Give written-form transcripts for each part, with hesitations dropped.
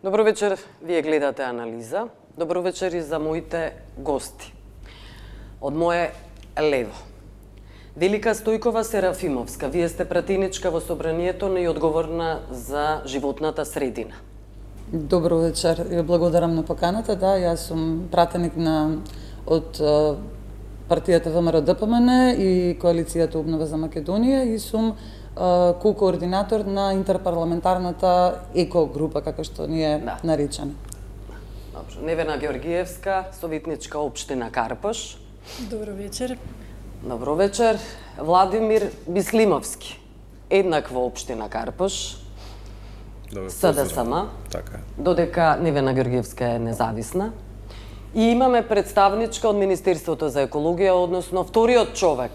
Добро вечер, вие гледате анализа. Добро вечер и за моите гости. Од мое лево. Велика Стојкова Серафимовска, вие сте пратеничка во собранието и одговорна за животната средина. Добро вечер, ја благодарам на поканата. Да, јас сум пратеник од партијата ВМРО ДПМН и коалицијата Обнова за Македонија и сум координатор на интерпарламентарната еко група, како што ни е наречена. Добро. Невена Георгиевска, советничка општина Карпаш. Добро вечер. Добро вечер. Владимир Бислимовски, еднак во општина Карпаш. СДСМ. Така. Додека Невена Георгиевска е независна. И имаме представничка од Министерството за екологија, односно вториот човек.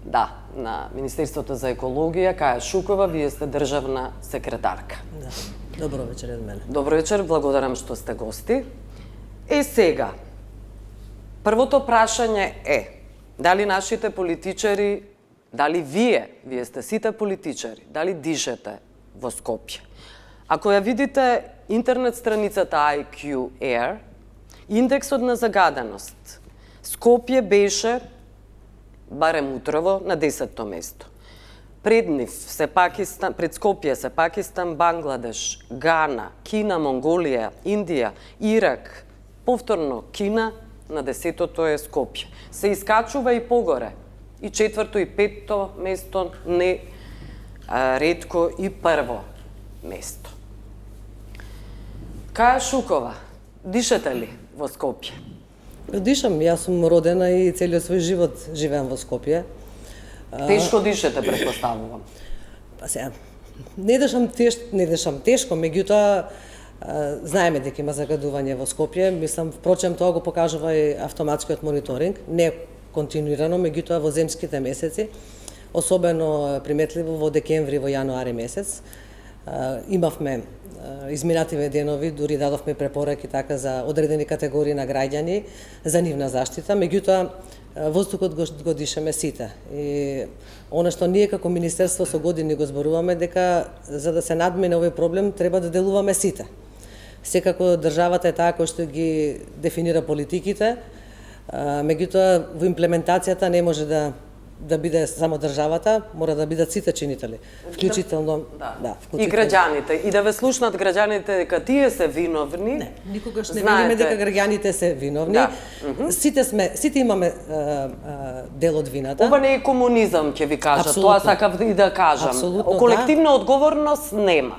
Да, на Министерството за екологија, Каја Шукова, вие сте државна секретарка. Да. Добро вечер од мене. Добро вечер, благодарам што сте гости. Сега, првото прашање е, дали нашите политичари, дали вие сте сите политичари, дали дишете во Скопје? Ако ја видите интернет страницата IQ Air, индексот на загаденост, Скопје беше, барем утрово, на 10-то место. Пред нив се Пакистан, пред Скопје се Пакистан, Бангладеш, Гана, Кина, Монголија, Индија, Ирак, повторно Кина, на 10-тото е Скопје. Се искачува и погоре. И 4-то и 5-то место, не ретко и прво место. Каја Шукова, дишете ли во Скопје? Дишам, јас сум родена и целиот свој живот живеам во Скопје. Тешко дишете, претпоставувам. Па сега, не дишам тешко, меѓутоа знаеме дека има загадување во Скопје. Мислам, впрочем, тоа го покажува и автоматскиот мониторинг, не континуирано, меѓутоа во земските месеци, особено приметливо во декември, во јануари месец. Имавме изминативе денови, дури дадовме препораки така за одредени категории на граѓани за нивна заштита, меѓутоа воздухот го дишаме сите. И она што ние како министерство со години го зборуваме дека за да се надмине овој проблем треба да делуваме сите. Секако државата е таа која што ги дефинира политиките, меѓутоа во имплементацијата не може да биде само државата, мора да бидат сите чинители, вклучително и граѓаните, и да ве слушнат граѓаните дека тие се виновни. Не, никогаш не велиме дека граѓаните се виновни. Да. Сите имаме дел од вината. Ова не е комунизам, ќе ви кажа, тоа сакав и да кажам. Апсолутно, колективна одговорност нема.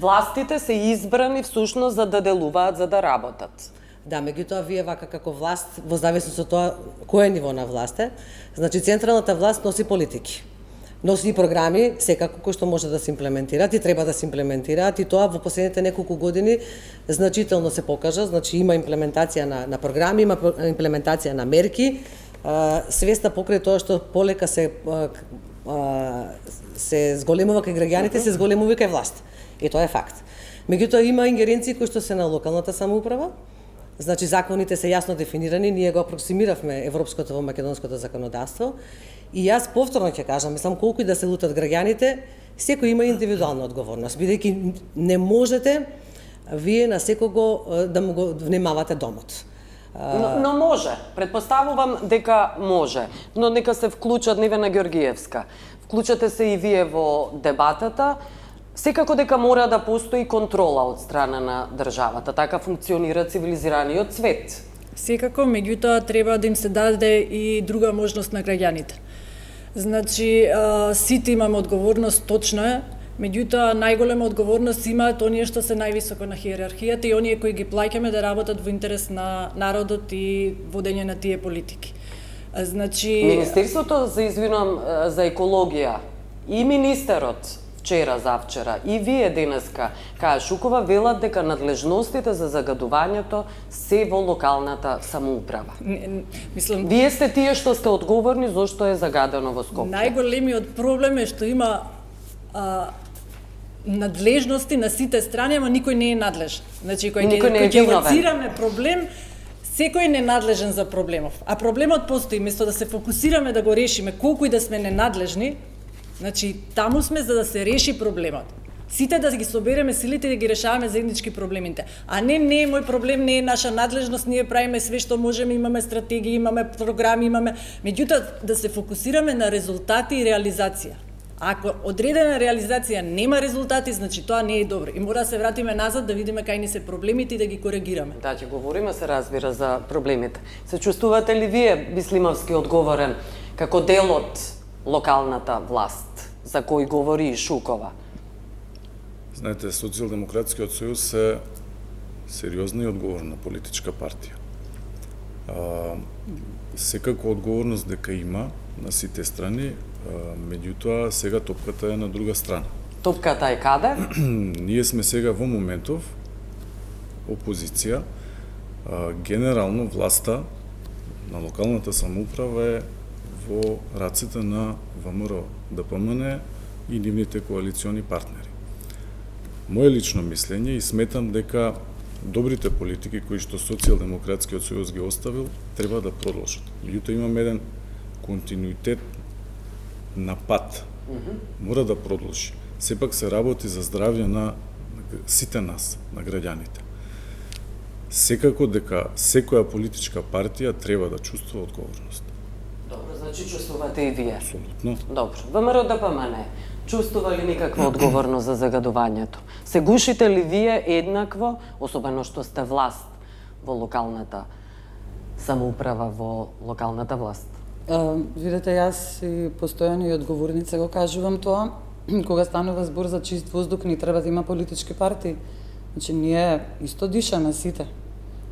Властите се избрани всушност за да делуваат, за да работат. Да, меѓутоа вие вака како власт, во зависност од тоа кое ниво на власт е, значи централната власт носи политики. Носи и програми, секако кои што може да се имплементираат и треба да се имплементираат, и тоа во последните неколку години значително се покажа, значи има имплементација на програми, има имплементација на мерки, свеста покрај тоа што полека се зголемува кај граѓаните, се зголемува кај власт. И тоа е факт. Меѓутоа има ингеренции кои што се на локалната самоуправа. Значи, законите се јасно дефинирани, ние го апроксимиравме европското во македонското законодавство и јас повторно ќе кажам, мислам, колку и да се лутат граѓаните, секој има индивидуална одговорност, бидејќи не можете вие на секого да му го внимавате домот. Но може, предпоставувам дека може, но нека се вклучат Невена Георгиевска. Вклучате се и вие во дебатата. Секако дека мора да постои контрола од страна на државата, така функционира цивилизираниот свет. Секако, меѓутоа треба да им се даде и друга можност на граѓаните. Значи, сите имаме одговорност, точно е, меѓутоа најголема одговорност имаат оние што се највисоко на хиерархијата и оние кои ги плаќаме да работат во интерес на народот и водење на тие политики. Значи, Министерството за екологија и министерот вчера, завчера, и вие денеска, Каја Шукова, велат дека надлежностите за загадувањето се во локалната самоуправа. Мислам, вие сте тие што сте одговорни зошто е загадено во Скопје. Најголемиот проблем е што има надлежности на сите страни, ама никој не е надлежен. Значи, кој ќе лоцираме проблем, секој е ненадлежен за проблемов. А проблемот постои, место да се фокусираме да го решиме, колку и да сме ненадлежни, значи, таму сме за да се реши проблемот. сите да ги собереме силите и да ги решаваме заеднички проблемите. А не е мој проблем, не е наша надлежност, ние правиме све што можеме, имаме стратегии, имаме програми, меѓутоа да се фокусираме на резултати и реализација. Ако одредена реализација нема резултати, значи тоа не е добро. И мора да се вратиме назад да видиме кај ни се проблемите и да ги коригираме. Да, ќе говориме, се разбира, за проблемите. Се чувствувате ли вие, Бислимовски, одговорен, како дел од локалната власт, за кој говори и Шукова? Знаете, Социјалдемократскиот сојуз е сериозна и одговорна политичка партија. Секако одговорност дека има на сите страни, меѓутоа сега топката е на друга страна. Топката е каде? Ние сме сега во моментов опозиција. Генерално власта на локалната самоуправа е во рацете на ВМРО, ДПМН и нивните коалициони партнери. Моje лично мислење, и сметам дека добрите политики кои што Социјалдемократскиот сојуз ги оставил треба да продолжат. Меѓутоа имаме еден континуитет на пат. Мора да продолжи. Сепак се работи за здравје на сите нас, на граѓаните. Секако дека секоја политичка партија треба да чувствува одговорност. Добро, значи чувствувате и вие. Апсолутно. Добро. ВМРО ДПМН чувствува ли никаква одговорност за загадувањето? Се гушите ли вие еднакво, особено што сте власт во локалната самоуправа, во локалната власт? Видете, јас и постојано и одговорница го кажувам тоа. Кога станува збор за чист воздух, не треба да има политички партии. Значи, ние исто дишаме сите.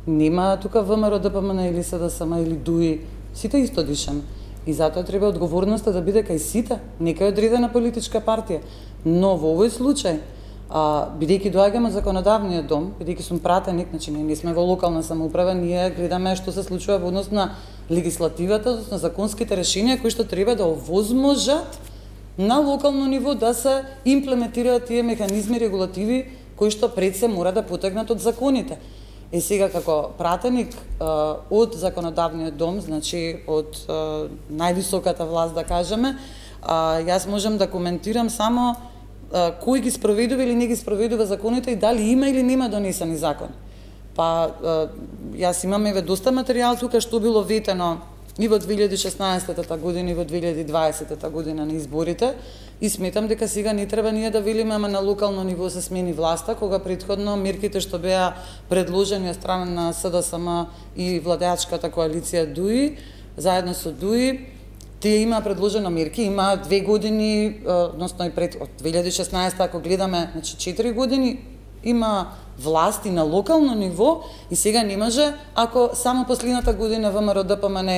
Нема тука ВМРО, ДПМН или СДСМ или ДУИ. Сите исто дишаме. И затоа треба одговорноста да биде кај сите, не кај одредена политичка партија. Но во овој случај, бидејќи доаѓаме од законодавниот дом, бидејќи сум пратеник, значи ние не сме во локална самоуправа, ние гледаме што се случува во однос на легислативата, односно законските решенија кои што треба да овозможат на локално ниво да се имплементираат тие механизми, регулативи кои што пред се мора да потегнат од законите. Сега како пратеник од законодавниот дом, значи од највисоката власт да кажеме, јас можам да коментирам само кој ги спроведува или не ги спроведува законите и дали има или нема донесени закони. Па јас имам еве доста материјал тука што било ветено и во 2016 година и во 2020 година на изборите и сметам дека сега не треба ние да велиме ама на локално ниво се смени власта, кога претходно мерките што беа предложени од страна на СДСМ и владеачката коалиција ДУИ, заедно со ДУИ, тие има предложено мерки, има 2 години, односно и пред од 2016 ако гледаме, значи 4 години има власти на локално ниво и сега не може, ако само последната година ВМРО ДПМН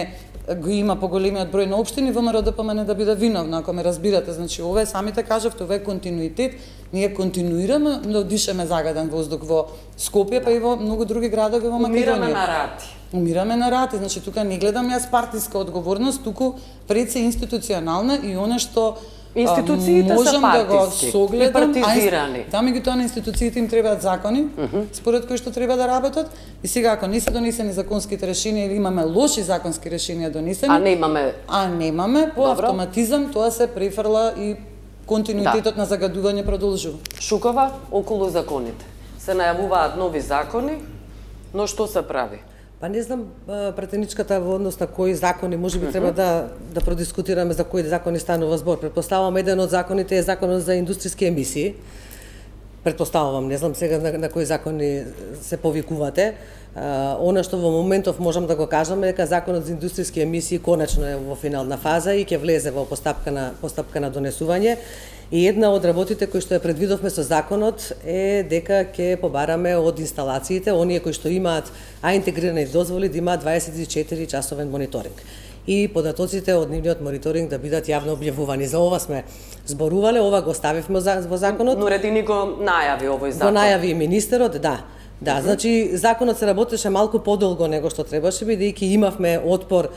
го има поголемиот број на општини, ВМРО ДПМН да биде виновна, ако ме разбирате. Значи, ова е, самите кажавте, ова е континуитет. Ние континуираме да дишаме загаден воздух во Скопје, па и во многу други градови во Македонија. Умираме на рати. Умираме на рати. Значи, тука не гледам јас партиска одговорност, туку пред се институционална и она што институциите можам се да го партиски согледам, и партизирани. Да, меѓутоа на институциите им требаат закони, според кои што треба да работат. И сега ако не се донесени законските решенија или имаме лоши законски решенија донесени, а немаме, по автоматизам тоа се префрла и континуитетот на загадување продолжува. Шукова, околу законите. Се најавуваат нови закони, но што се прави? Па не знам пратеничката во однос на кои закони, можеби треба да продискутираме за кои закони станува збор. Претпоставувам еден од законите е законот за индустријски емисии. Претпоставувам, не знам сега на кои закони се повикувате. Она што во моментов можам да го кажам е дека законот за индустријски емисии конечно е во финална фаза и ќе влезе во постапка на донесување. И една од работите кои што ја предвидовме со законот е дека ќе побараме од инсталациите, оние кои што имаат интегрирани дозволи да имаат 24 часовен мониторинг. И податоците од нивниот мониторинг да бидат јавно објавувани. За ова сме зборувале, ова го ставивме во законот. Нуредини го најави овој закон. Го најави и министерот, да. Да, значи законот се работеше малку подолго него што требаше, бидејќи имавме отпор.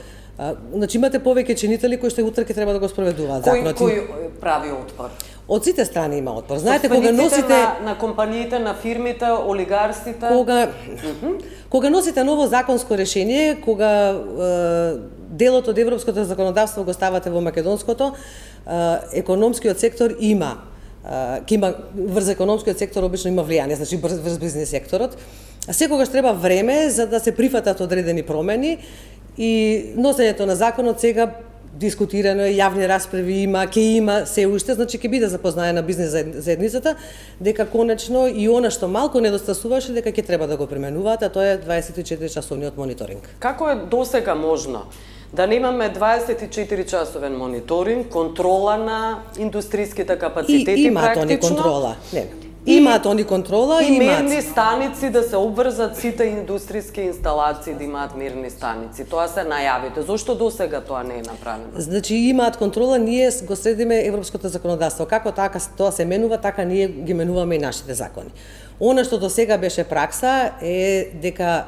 Значи имате повеќе чинители кои што утре ќе треба да го спроведуваат законот. Кој прави отпор? Од сите страни има отпор. Знаете, кога носите на компаниите, на фирмите, олигарсите, кога носите ново законско решение, кога делот од европското законодавство го ставате во македонското, економскиот сектор има ќе има врз економскиот сектор обично има влијание, значи врз бизнес секторот. Секогаш треба време за да се прифатат одредени промени и носењето на законот сега дискутирано е, јавни расправи има, ќе има се уште, значи ќе биде запознаена бизнес заедницата дека конечно и она што малку недостасуваше дека ќе треба да го применуваат, а тоа е 24 часовниот мониторинг. Како е досега можно да немаме 24 часовен мониторинг, контрола на индустријските капацитети имаат они практично? контрола. Не. Имаат они контрола и имаат мерни станици да се обврзат сите индустријски инсталации да имаат мерни станици. Тоа се најавите. Зошто досега тоа не е направено? Значи имаат контрола, ние го следиме европското законодавство. Како така тоа се менува, така ние ги менуваме и нашите закони. Она што до сега беше пракса е дека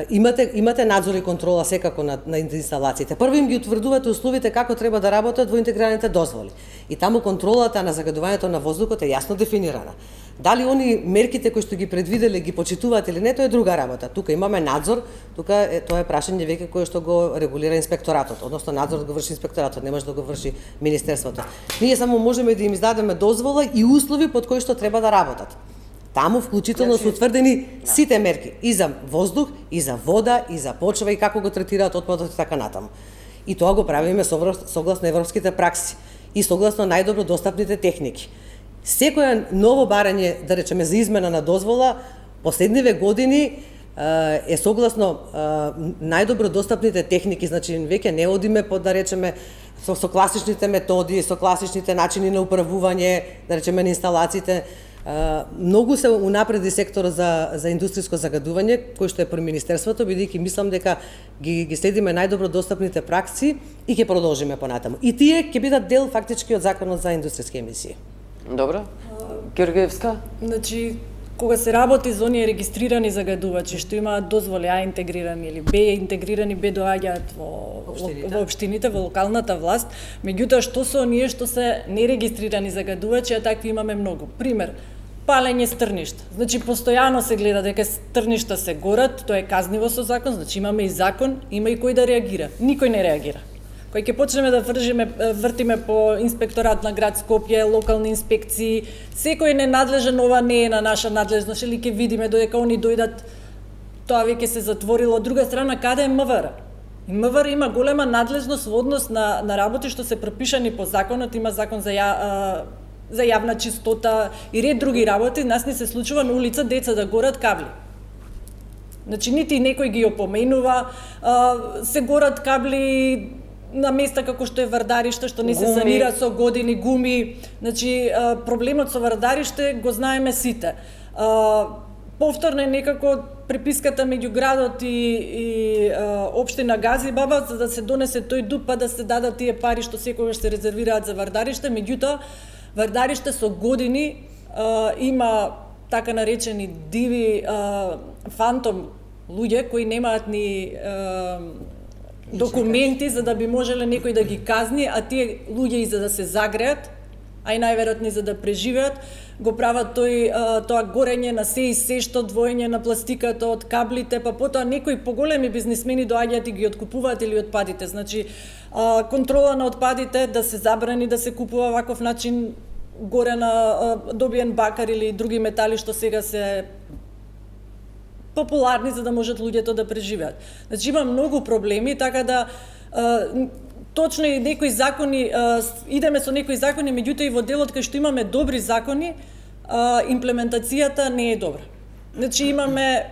имате надзор и контрола секако на инсталациите. Прво им ги утврдувате условите како треба да работат во интегрираните дозволи. И таму контролата на загадувањето на воздухот е јасно дефинирана. Дали они мерките кои што ги предвиделе ги почитуваат или не, тоа е друга работа. Тука имаме надзор, тоа е прашање веќе кое што го регулира инспекторатот, односно надзорот го врши инспекторатот, не може да го врши министерството. Ние само можеме да им издадеме дозвола и услови под кои што треба да работат. Таму вклучително се утврдени сите мерки и за воздух, и за вода, и за почва и како го третираат отпадот и така натаму. И тоа го правиме согласно европските пракси и согласно најдобро достапните техники. Секоја ново барање, да речеме, за измена на дозвола, последниве години е согласно најдобро достапните техники, значи веќе не одиме по, да речеме, со класичните методи, со класичните начини на управување, да речеме, на инсталациите. Многу се унапреди секторот за индустријско загадување, кој што е при Министерството, бидејќи мислам дека ги следиме најдобро достапните пракси и ќе продолжиме понатаму. И тие ќе бидат дел фактички од законот за индустријски емисии. Добро. Георгиевска? Значи, кога се работи за оние регистрирани загадувачи што имаат дозволи А интегрирани или Б интегрирани, Б доаѓаат во општините, во локалната власт, меѓутоа што се оние што се нерегистрирани загадувачи, а такви имаме многу. Пример, палење стрништа. Значи постојано се гледа дека стрништа се горат, тоа е казниво со закон, значи имаме и закон, има и кој да реагира. Никој не реагира. Кој ќе почнеме да вртиме по инспекторат на град Скопје, локални инспекции, секој ненадлежен, ова не е на наша надлежност, или ќе видиме додека они дојдат, тоа веќе се затворило. Од друга страна, каде е МВР? И МВР има голема надлежност во однос на работи што се пропишани по законот, има закон за јавна чистота и ред други работи. Нас не се случува на улица деца да горат кабли. Значи, нити некој ги опоменува, се горат кабли на места како што е Вардариште, што не се санира со години, гуми. Значи, проблемот со Вардариште го знаеме сите. Повторно е некако преписката меѓу градот и општина Газибаба за да се донесе тој дуб, па да се дадат тие пари што секогаш се резервираат за Вардариште. Меѓутоа, Вардариште со години има така наречени диви фантом луѓе кои немаат ни документи за да би можеле некој да ги казни, а тие луѓе и за да се загреат, а и најверојатно и за да преживеат, го прават тоа горење на се и се што, двоење на пластиката од каблите, па потоа некои поголеми бизнисмени доаѓаат и ги откупуваат или отпадите. Значи, контрола на отпадите, да се забрани да се купува ваков начин горе на добиен бакар или други метали што сега се популарни за да можат луѓето да преживеат. Значи има многу проблеми, така да точно и некои закони, идеме со некои закони, меѓутоа и во делот кај што имаме добри закони, имплементацијата не е добра. Значи имаме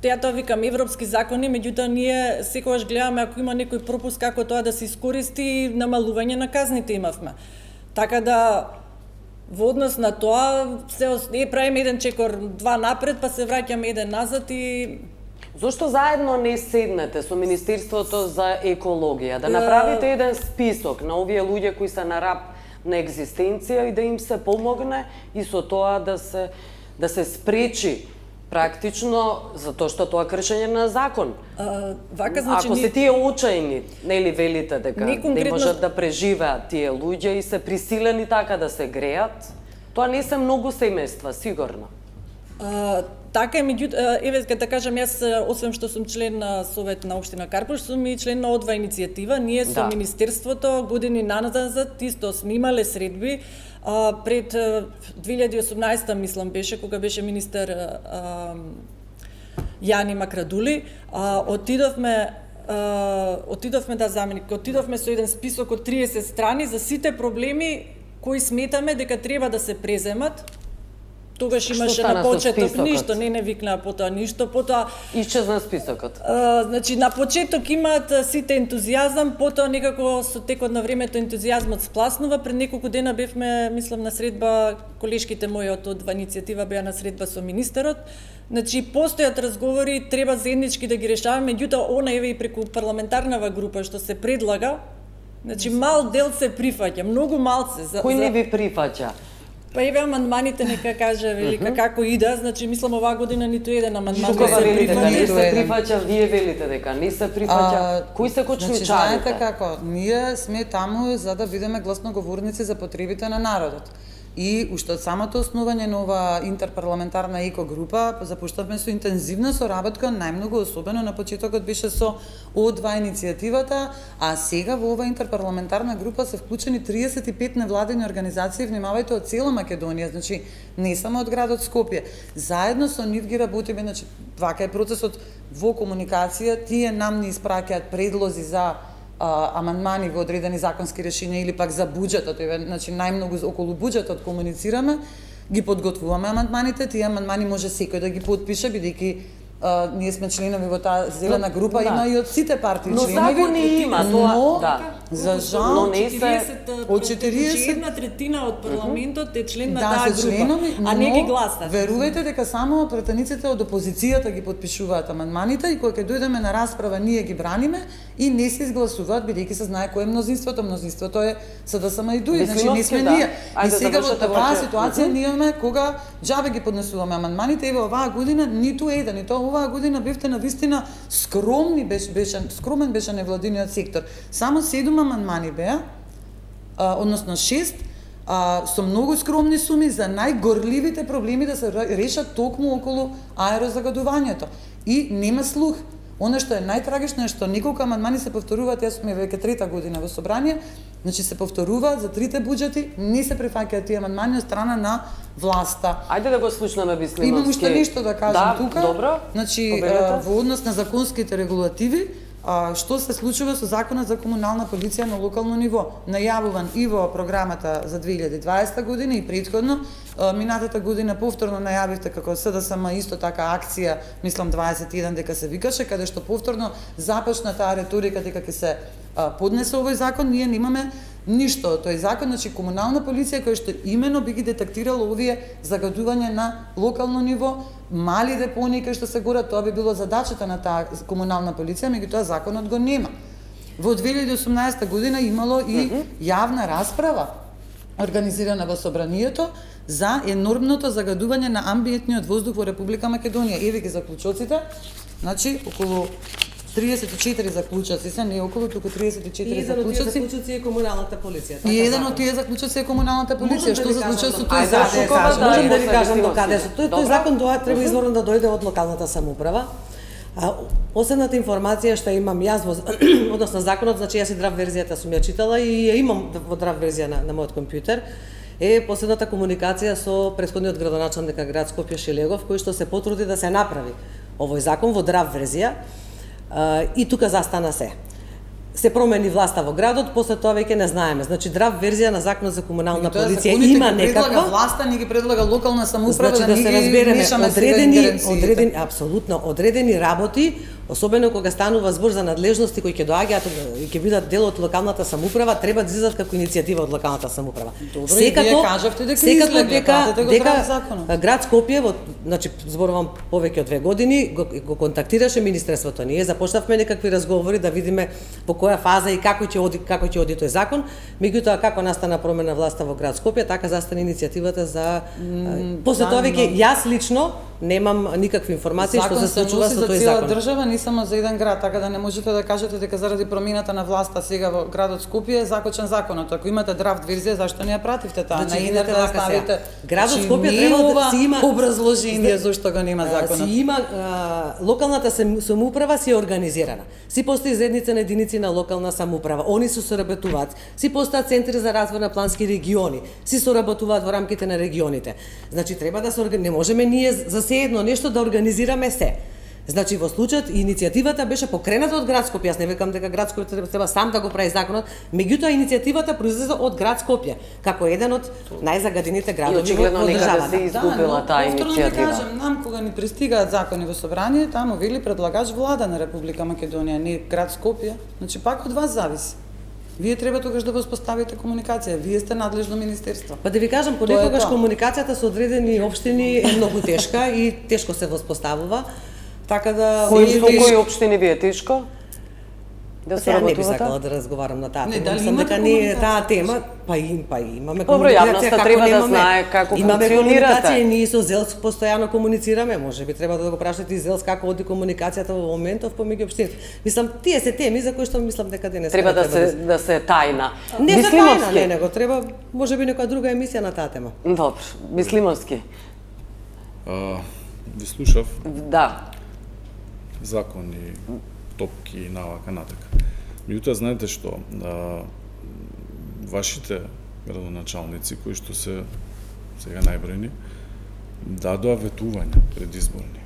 тоа викам европски закони, меѓутоа ние секогаш гледаме ако има некој пропуск како тоа да се искористи, намалување на казните имавме. Така да во однос на тоа се правиме еден чекор 2 напред, па се враќаме еден назад и Зошто заедно не седнете со Министерството за екологија, да направите еден список на овие луѓе кои се на раб на екзистенција и да им се помогне и со тоа да се спречи практично затоа што тоа кршење на закон. Вака значи ако се тие очајни, нели велите дека не можат да преживеат тие луѓе и се присилени така да се греат, тоа не се многу семејства, сигурно. Така е, меѓутоа, еве да кажам, јас освен што сум член на Совет на општина Карпуш, сум и член на О2 иницијатива. Ние со Министерството години назад исто сме имале средби. Пред 2018 мислам беше, кога беше министер Јани Макрадули, отидовме да заменик, отидовме со еден список од 30 страни за сите проблеми кои сметаме дека треба да се преземат. Тогаш имаше на почеток ништо, не викнаа потоа ништо, потоа исчезна списокот. Значи на почеток имаат сите ентузијазам, потоа некако со текот на времето ентузијазмот спласнува. Пред неколку дена бевме, мислам, на средба, колешките мои од О2 иницијатива беа на средба со министерот. Значи постојат разговори, треба заеднички да ги решаваме, меѓутоа она еве и преку парламентарнава група што се предлага, значи мал дел се прифаќа, многу малце. Кој не ви прифаќа? Па еве амандманите нека каже велика како иде, значи мислам оваа година ниту еден амандман не се прифаќа. Не се еден. прифаќа, вие велите дека не се прифаќа. Кои се Значи, клучничарите? знаете како, ние сме таму за да бидеме гласноговорници за потребите на народот. И уште од самото основање на оваа интерпарламентарна екогрупа започнавме со интензивна соработка, најмногу особено на почетокот беше со О2 иницијативата, а сега во оваа интерпарламентарна група се вклучени 35 невладини организации, внимавајте, од цела Македонија, значи не само од градот Скопје. Заедно со нив ги работиме, значи вака е процесот во комуникација, тие нам ни испраќаат предлози за амандмани во одредени законски решенија или пак за буџетот, значи најмногу околу буџетот комуницираме, ги подготвуваме амандманите, тие амандмани може секој да ги подпише, бидејќи ние сме членови во таа зелена група, има и од сите партии но членови. закони има, тоа, за жал, но не се од 40 една третина од парламентот е член на да, таа се група, членови, а не ги гласат. Верувајте дека само пратениците од опозицијата ги подпишуваат амандманите и кога ќе дојдеме на расправа ние ги браниме и не се изгласуваат бидејќи се знае кој е мнозинството. Мнозинството е СДСМ и ДУИ, значи не сме ние. И сега во таква ситуација ние имаме кога џабе ги поднесуваме амандманите, еве оваа година ниту еден, и тоа оваа година бевте навистина скромен беше невладиниот сектор. Само 7 амандмани беа, односно 6, со многу скромни суми за најгорливите проблеми да се решат токму околу аерозагадувањето. И нема слух. Она што е најтрагично е што неколку амандмани се повторуваат, јас сме веќе трета година во собрание, значи се повторуваат за трите буџети, не се прифаќаат тие амандмани од страна на власта. Ајде да го слушнеме Бислимовски. Имам уште нешто да кажам тука. Добро. Значи во однос на законските регулативи, што се случува со Законот за комунална полиција на локално ниво, најавуван и во програмата за 2020 година и претходно, минатата година повторно најавивте како СДСМ исто така акција, мислам 21 дека се викаше, каде што повторно започна таа реторика дека ќе се поднесе овој закон, ние немаме ништо од тој закон, значи комунална полиција која што имено би ги детектирала овие загадувања на локално ниво, мали депонии кои што се горат, тоа би било задачата на таа комунална полиција, меѓутоа законот го нема. Во 2018 година имало и јавна расправа организирана во собранието за енормното загадување на амбиентниот воздух во Република Македонија. Еве ги заклучоците, значи околу 34 заклучоци се, не околу, туку 34 заклучоци. И заклучоци е комуналната полиција. И еден од тие заклучоци е комуналната полиција. Што се случува со тој закон? Можам да ви кажам до каде се. Тој закон треба изворно да дојде од локалната самоуправа. Последната информација што имам јас односно законот, значи јас и драв верзијата сум ја читала и ја имам во драв верзија на мојот компјутер, е последната комуникација со претходниот градоначалник на град Скопје Шелегов, кој што се потруди да се направи овој закон во драв верзија. И тука застана се. Се промени власта во градот, после тоа веќе не знаеме. Значи драв верзија на законот за комунална полиција има некаква власта, ни ги предлага локална самоуправа, значи, да се разбереме одредени апсолутно одредени работи, особено кога станува збор за надлежности кои ќе доаѓаат и ќе бидат дел од локалната самоуправа, треба да излезат како иницијатива од локалната самоуправа. Секако кажавте дека град Скопје, значи зборувам повеќе од 2 години, го контактираше министерството. Ние започнавме некакви разговори да видиме во која фаза и како ќе оди тој закон, меѓутоа како настана промена власта во град Скопје, така застана иницијативата за после тоа веќе јас лично немам никакви информации што Закон се случува носи со за тој цела закон. држава, не само за еден град, така да не можете да кажете дека заради промината на власта сега во градот Скопје е закочен законот. Ако имате драфт верзија, зашто не ја пративте таа Значи, на интернет видите да вака сега, ставите? градот Значи, Скопје не треба да ова си има образложение зашто го нема законот. Си има локалната самоуправа си е организирана. Си постои заедница на единици на локална самоуправа. Они се соработуваат. Си постојат центри за развој на плански региони. Си соработуваат во рамките на регионите. Значи треба да се не можеме ние за се едно нешто да организираме се. Значи во случајот иницијативата беше покрената од град Скопје. Јас не викам дека град Скопје треба сам да го прави законот, меѓутоа иницијативата произлезе од град Скопје, како еден од најзагадените И градови очигледно во некаде државата. се изгубила таа повторно ви иницијатива. кажам, нам кога ни пристигаат закони во собрание, таму вели предлагач влада на Република Македонија, не град Скопје. Значи пак од вас зависи. Вие треба тогаш да воспоставите комуникација. Вие сте надлежно министерство. Па да ви кажам, Тоа е понекогаш тоа. комуникацијата со одредени општини е многу тешка и тешко се воспоставува. Така да Со кои општини ви е тешко? Да се Сега не би работувате? сакала да разговарам на таа Не, тема. дали Мислам имате дека не е комуникација? таа тема, па имаме Добро, комуникација, јавноста како треба да немаме. знае како Имаме функционирате. комуникација и ние со ЗЕЛС постојано комуницираме, може би треба да го прашате и ЗЕЛС како оди комуникацијата во моментов помеѓу општините. Мислам, тие се теми за кои што мислам дека денес Треба да се тајна. Не за тајна, Мислимовски. него треба можеби некоја друга емисија на таа тема. Добро, мислимовски. Ви слушав Да. закони, топки и навака натака. Меѓутоа, знаете што, вашите градоначалници, кои што се сега најбројни, дадоа ветувања предизборни.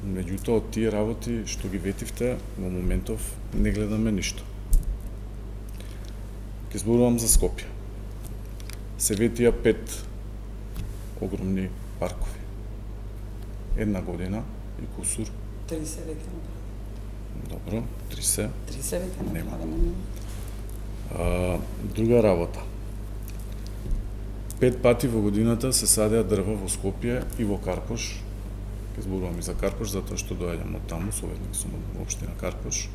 Меѓутоа, од тие работи што ги ветивте, во моментов не гледаме ништо. Ке зборувам за Скопје. Се ветија 5 огромни паркови. Една година и кусур. 30 веќе направи. Добро, 30. 30 веќе Нема. направи. Друга работа. 5 пати во годината се садеа дрва во Скопје и во Карпош. Ке зборувам и за Карпош, затоа што доаѓам од таму, советник сум во општина Карпош.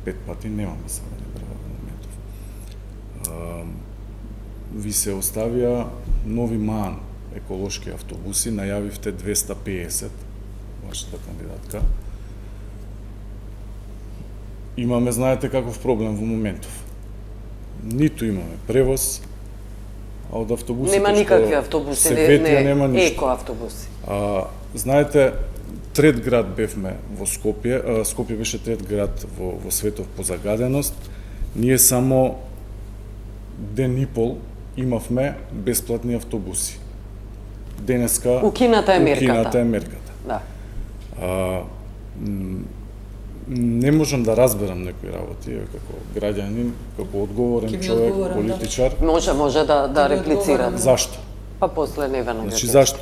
5 пати немаме садење дрва во моментов. Ви се оставија нови МАН еколошки автобуси, најавивте 250, вашата кандидатка. Имаме, знаете каков проблем во моментов. Ниту имаме превоз, а од автобусите Нема никакви автобуси, се ветија, нема не ништо. еко автобуси. Знаете, трет град бевме во Скопје, Скопје беше трет град во светот по загаденост. Ние само ден и пол имавме бесплатни автобуси. Денеска Укината е мерката. Укината е мерката. Да. Не можам да разберам некои работи како граѓанин, како одговорен Ќе ви човек, одговорам, да. политичар. Може да ви реплицирате. одговорам. Зашто? Па после Невена. Значи зашто?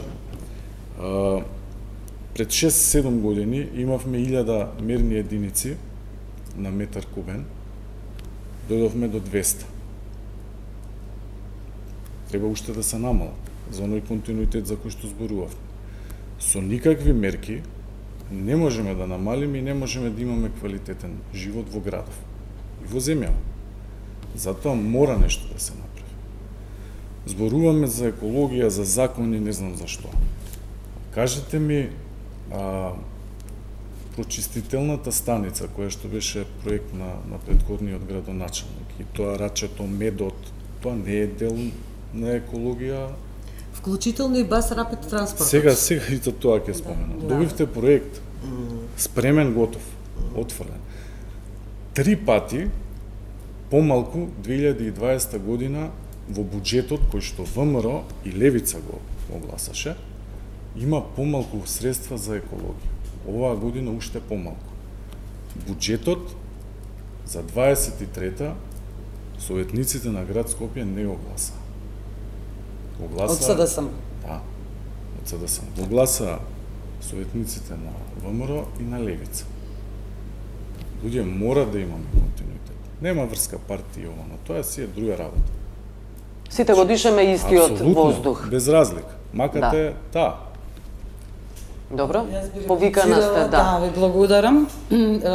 Пред 6-7 години имавме 1000 мерни единици на метар кубен. Дојдовме до 200. Треба уште да се намалат за оној континуитет за кој што зборувавме. Со никакви мерки не можеме да намалиме и не можеме да имаме квалитетен живот во градов и во земјава. Затоа мора нешто да се направи. Зборуваме за екологија, за закони, не знам зашто. Кажете ми, прочистителната станица, која што беше проект на претходниот градоначалник, и тоа рачето, медот, тоа не е дел на екологија. Вклучително и бас рапид транспорт. Сега и за тоа ќе споменам. Добивте проект, спремен, готов, отфрлен. 3 пати помалку 2020 година во буџетот кој што ВМРО и Левица го огласаше, има помалку средства за екологија. Оваа година уште помалку. Буџетот за 23-та советниците на град Скопје не го гласа. Од СДСМ. Да, од СДСМ. Го гласа советниците на ВМРО и на Левица. Луѓе, мора да имаме континуитет. Нема врска партија ова, но тоа си е друга работа. Сите го дишеме истиот Апсолутно, воздух. без разлика. Макате таа. Добро? Јас би Повикана сте, реплицирала, да. ви благодарам.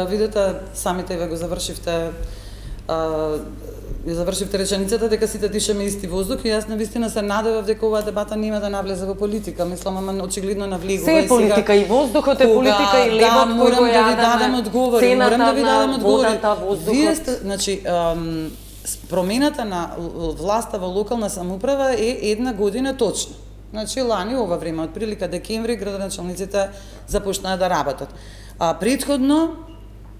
Видете, самите ве го завршивте ја завршивте реченицата дека сите дишаме исти воздух и јас навистина се надевав дека оваа дебата нема да навлезе во политика. Мислам, ама очигледно навлегува. Се е политика, и воздухот е политика, и лебот кој го јадаме, цената на водата, воздухот. Вие сте, значи, промената на власта во локална самоуправа е една година точно. Значи, лани, ова време, од прилика декември, градоначалниците започнаа да работат. А предходно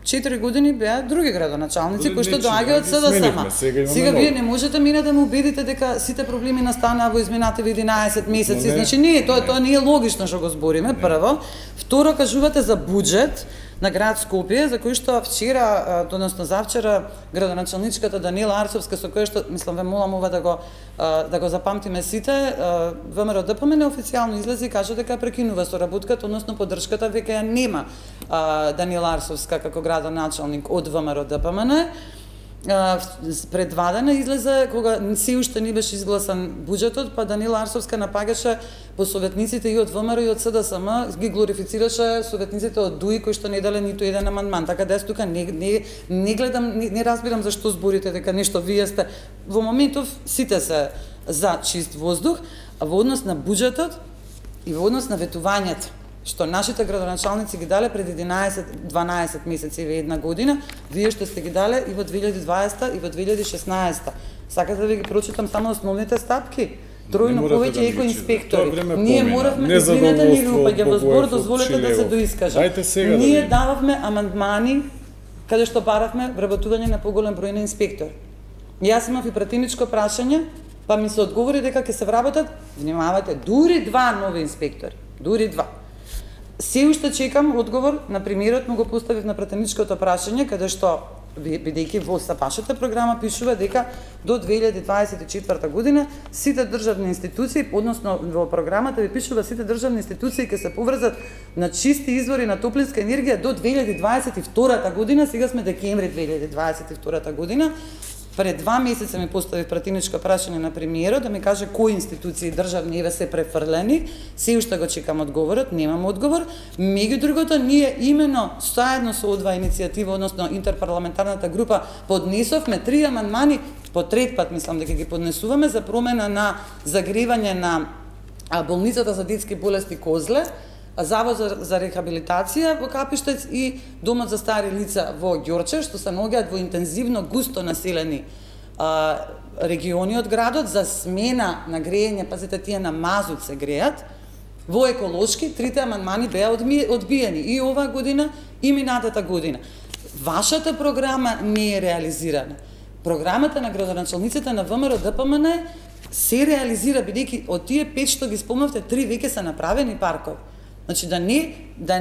4 години беа други градоначалници кои што доаѓаат СДСМ. Сега вие не можете мене да ме убедите дека сите проблеми настанаа во изминативе 11 месеци. Значи не, тоа не е логично што го збориме, прво. Второ, кажувате за буџет на град Скопје, за кој што вчера, односно завчера, градоначалничката Данила Арцовска, со која што, мислам, ве молам ова да го запамтиме сите, ВМРО ДПМН официјално излезе и кажа дека прекинува соработката, односно поддршката, веќе ја нема Данила Арцовска како градоначалник од ВМРО ДПМН. Пред 2 дена излезе, кога се уште не беше изгласан буџетот, па Данила Арцовска напагаше по советниците и од ВМРО и од СДСМ, ги глорифицираше советниците од ДУИ кои што не дале ниту еден амандман. Така да јас тука не гледам, не разбирам зашто зборите дека нешто вие сте. Во моментов сите се за чист воздух, а во однос на буџетот и во однос на ветувањето што нашите градоначалници ги дале пред 11-12 месеци или една година, вие што сте ги дале и во 2020 и во 2016. Сакате да ви ги прочитам само основните стапки? Тројно повеќе екоинспектори. Ние моравме, извинете ни лупаѓа во збор, дозволете да се доискажам. Ние дававме амандмани каде што баравме вработување на поголем број на инспектори. Јас имав и пратеничко прашање, па ми се одговори дека ќе се вработат, внимавате, дури 2 нови инспектори. Дури 2. Се уште чекам одговор на премиерот, му го поставив на пратеничкото прашање, каде што, бидејќи во вашата програма пишува дека до 2024 година сите државни институции, односно во програмата ви пишува сите државни институции ќе се поврзат на чисти извори на топлинска енергија до 2022 година, сега сме декември 2022 година. Пред 2 месеца ми постави пратеничко прашање на премиерот да ми каже кои институции државни еве се префрлени. Се уште го чекам одговорот, немам одговор. Меѓутоа, ние именно заедно со одва иницијатива, односно интерпарламентарната група, поднесовме 3 амандмани, по трет пат мислам дека ги поднесуваме, за промена на загревање на болницата за детски болести Козле, Завод за рехабилитација во Капиштец и Домот за стари лица во Ѓорче, што се наоѓаат во интензивно густо населени региони од градот, за смена на грејење, пазите, тие на мазут се греат, во еколошки. 3 амандмани беа одбиени и оваа година и минатата година. Вашата програма не е реализирана. Програмата на градоначалниците на ВМРО ДПМН се реализира, бидејќи од тие 5 што ги спомнавте, 3 веќе се направени паркови. Значи да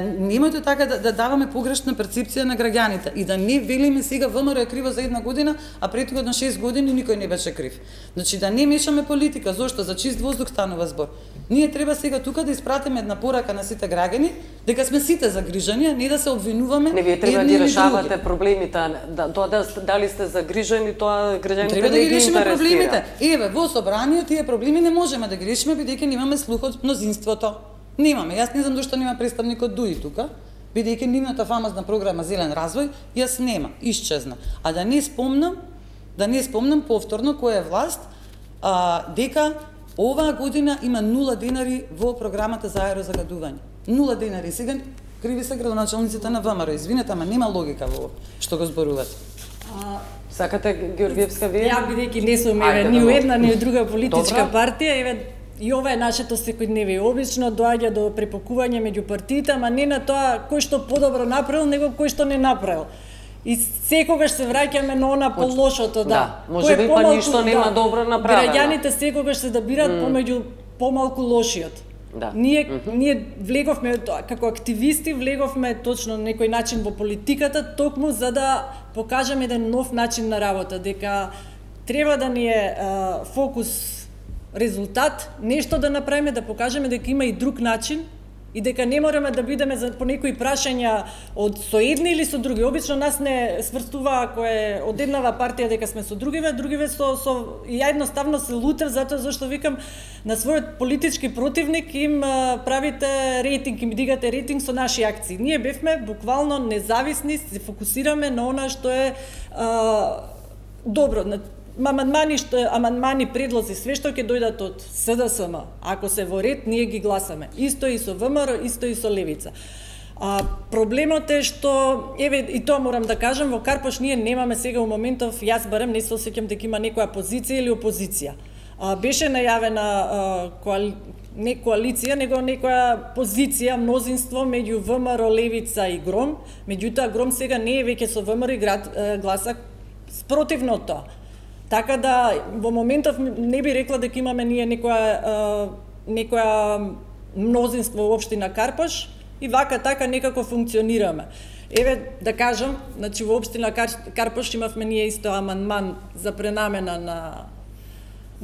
немате така да даваме погрешна перцепција на граѓаните и да не велиме сега ВМРО е криво за една година, а претходно 6 години никој не беше крив. Значи да не мешаме политика, зошто за чист воздух станува збор. Ние треба сега тука да испратиме една порака на сите граѓани дека сме сите загрижени, а не да се обвинуваме. Не, вие треба да ги решавате проблемите, дали сте загрижени, тоа граѓаните треба да не ги ги решиме интересира. проблемите. Еве, во собрание тие проблеми не можеме да ги решиме бидејќи немаме слух од мнозинството. Немаме. Јас не знам зашто нема представник од ДУИ тука, бидејќи нивната фамозна програма Зелен развој, јас нема, исчезна. А да не спомнам повторно која е власт, дека оваа година има 0 денари во програмата за аерозагадување. 0 денари. Сега криви се градоначалниците на ВМРО. Извинете, ама нема логика во што го зборувате. Сакате Ѓоргиевска вие? Ја бидејќи не сум ни у една ни у друга политичка партија, еве и ова е нашето секојдневие. Обично доаѓа до препокување меѓу партиите, ама не на тоа кој што подобро направил, него кој што не направил. И секогаш се враќаме на она полошото, да. Може би па ништо нема добро направено. Граѓаните секогаш се добират помеѓу помалку лошиот. Да. Ние влеговме како активисти, влеговме точно на некој начин во политиката, токму за да покажеме еден нов начин на работа, дека треба да ни е фокус резултат, нешто да направиме, да покажеме дека има и друг начин и дека не мораме да бидеме по некои прашања со едни или со други. Обично нас не сврстува ако е од еднава партија дека сме со другиве и ја едноставно се лутев затоа зашто викам на својот политички противник им правите рейтинг, им дигате рейтинг со наши акции. Ние бевме буквално независни, се фокусираме на она што е добро, амандмани, предлози, све што ќе дојдат од СДСМ, ако се во ред, ние ги гласаме. Исто и со ВМРО, исто и со Левица. Проблемот е што, еве, и тоа морам да кажам, во Карпош ние немаме сега у моментов, јас барем не се осеќам дека има некоја позиција или опозиција. Беше најавена не коалиција, него некоја позиција, мнозинство меѓу ВМРО, Левица и Гром, меѓутоа Гром сега не е веќе со ВМРО и гласа спротивно тоа. Така да, во моментов не би рекла дека имаме ние некоја мнозинство во општина Карпош и вака така некако функционираме. Еве, да кажам, значи во општина Карпош имавме ние исто амандман за пренамена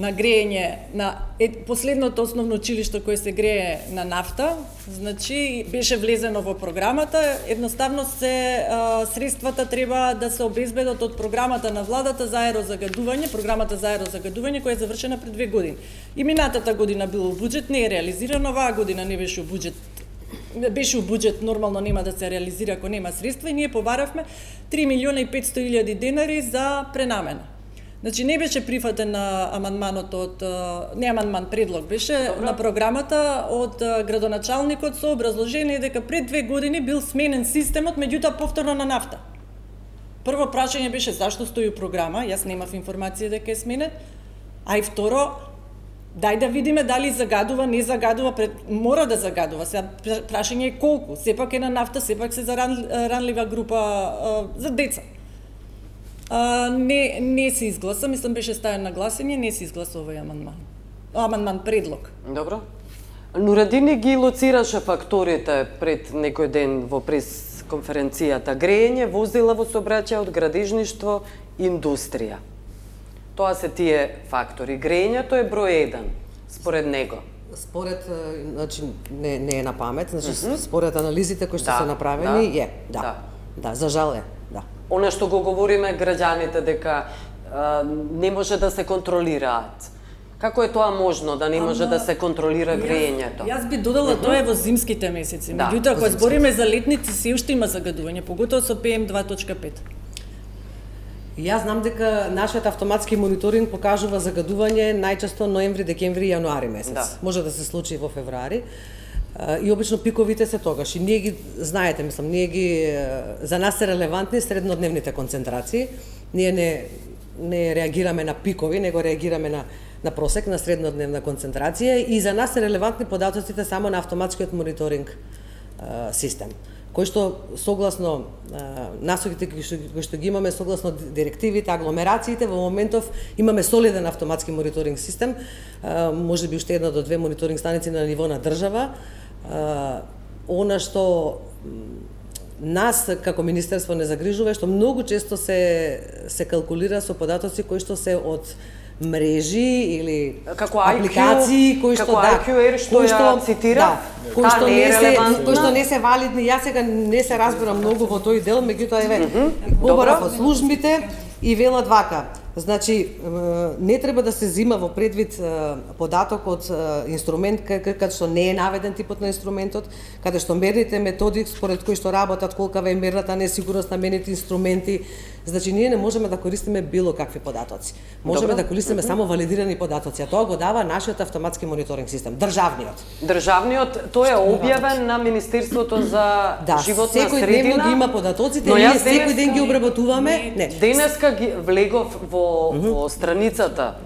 на грејење на последното основно училиште кое се грее на нафта, значи беше влезено во програмата, едноставно средствата треба да се обезбедат од програмата на владата за аерозагадување, програмата за аерозагадување која е завршена пред 2 години. И минатата година било буџет, не е реализирано, оваа година не беше буџет. Беше у буџет, нормално нема да се реализира ако нема средства и ние побаравме 3.500.000 денари за пренамена. Значи не беше прифатен амандманот од предлог беше на програмата од градоначалникот со образложение дека пред 2 години бил сменен системот, меѓутоа повторно на нафта. Прво прашање беше зашто стои у програма, јас немав информација дека е сменет, а и второ, дај да видиме дали загадува, не загадува, мора да загадува. Сега прашање е колку, сепак е на нафта, сепак се за ранлива група за деца. Не се изгласа, мислам беше ставен на гласање, не се изгласа овој амандман предлог. Добро. Нурадини ги лоцираше факторите пред некој ден во пресконференцијата. Грејење, возила во сообраќај од градежништво, индустрија. Тоа се тие фактори. Грејењето е број 1, според него. Според, значи, не е на памет, значи, според анализите кои што се направени, да, за жал е, да. Оно што го говориме граѓаните дека не може да се контролираат. Како е тоа можно да не може да се контролира грејењето? Јас би додала тоа е во зимските месеци. Меѓутоа, кога збориме за летници, се уште има загадување, поготово со PM2.5. Јас знам дека нашиот автоматски мониторинг покажува загадување најчесто ноември, декември и јануари месец. Да. Може да се случи во февруари. И обично пиковите се тогаш. И ние ги знаете, мислам, за нас се релевантни среднодневните концентрации. Ние не реагираме на пикови, него реагираме на просек, на среднодневна концентрација и за нас се релевантни податоците само на автоматскиот мониторинг систем, кој што согласно насоките кои што ги имаме, согласно директивите, агломерациите, во моментов имаме солиден автоматски мониторинг систем, може би уште 1 до 2 мониторинг станици на ниво на држава. Она што нас како министерство не загрижува, што многу често се калкулира со податоци кои што се од мрежи или апликации кои што кои што цитира, кои што не се валидни. Јас сега не се разбирам многу во тој дел, меѓутоа еве говорам од службите и велат вака. Значи, не треба да се зима во предвид податок од инструмент каде што не е наведен типот на инструментот, каде што мерните методи според кои што работат, колкава е мерната несигурност на мерните инструменти. Значи, ние не можеме да користиме било какви податоци. Можеме да користиме само валидирани податоци, а тоа го дава нашиот автоматски мониторинг систем, државниот. Државниот, тој е објавен на Министерството за животна средина. Секој дневно ги има податоците, ние секој ден ги обработуваме. Денеска ги влегов во страницата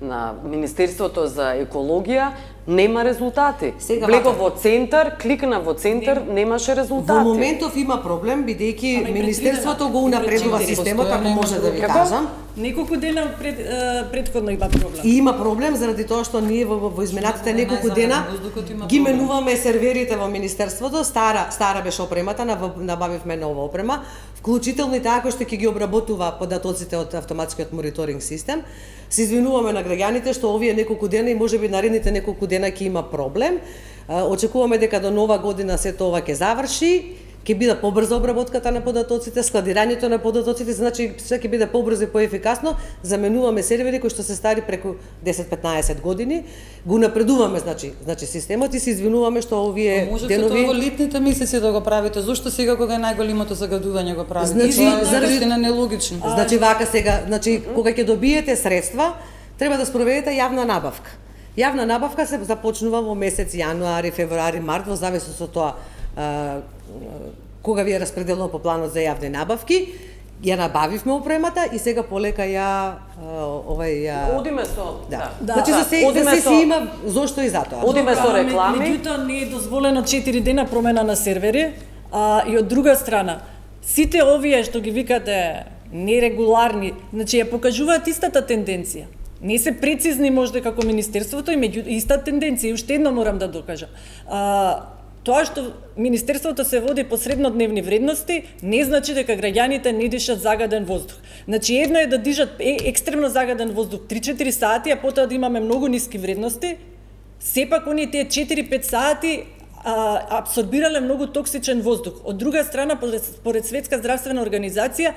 на Министерството за екологија, нема резултати. Влегов во центар, кликна во центар, немаше резултати. Во моментов има проблем, бидејќи Министерството го унапредува системот, ако може да ви кажам. Неколку дена предходно има проблем. И има проблем заради тоа што ние во изминатите неколку дена ги менуваме серверите во Министерството, стара беше опремата, набавивме нова опрема, вклучително и таа кој што ќе ги обработува податоците од автоматскиот мониторинг систем. Се извинуваме на граѓаните што овие неколку дена и можеби наредните неколку дена ќе има проблем. Очекуваме дека до нова година се тоа ќе заврши ќе биде побрза обработката на податоците, складирањето на податоците, значи се ќе биде побрзо и поефикасно. Заменуваме сервери кои што се стари преку 10-15 години, го напредуваме значи системот и се извинуваме што овие Можете денови тоа во летните месеци да го правите. Зошто сега кога е најголемото загадување го правите? Значи, Тоа е заради- вистина нелогично. Значи вака сега, значи кога ќе добиете средства, треба да спроведете јавна набавка. Јавна набавка се започнува во месец јануари, февруари, март, во зависност од тоа кога ви е распределено по планот за јавни набавки. Ја набавивме опремата и сега полека ја Одиме со... Да. Да. Значи за се Одиме си со- има зошто и затоа. Одиме со реклами. Меѓутоа не е дозволено 4 дена промена на сервери, и од друга страна, сите овие што ги викате нерегуларни, значи ја покажуваат истата тенденција. Не се прецизни можда како Министерството и меѓу иста тенденција. И уште едно морам да докажам. Тоа што Министерството се води по среднодневни вредности, не значи дека граѓаните не дишат загаден воздух. Значи едно е да дишат екстремно загаден воздух 3-4 сати, а потоа да имаме многу ниски вредности. Сепак оние тие 4-5 сати абсорбирале многу токсичен воздух. Од друга страна, според Светска здравствена организација,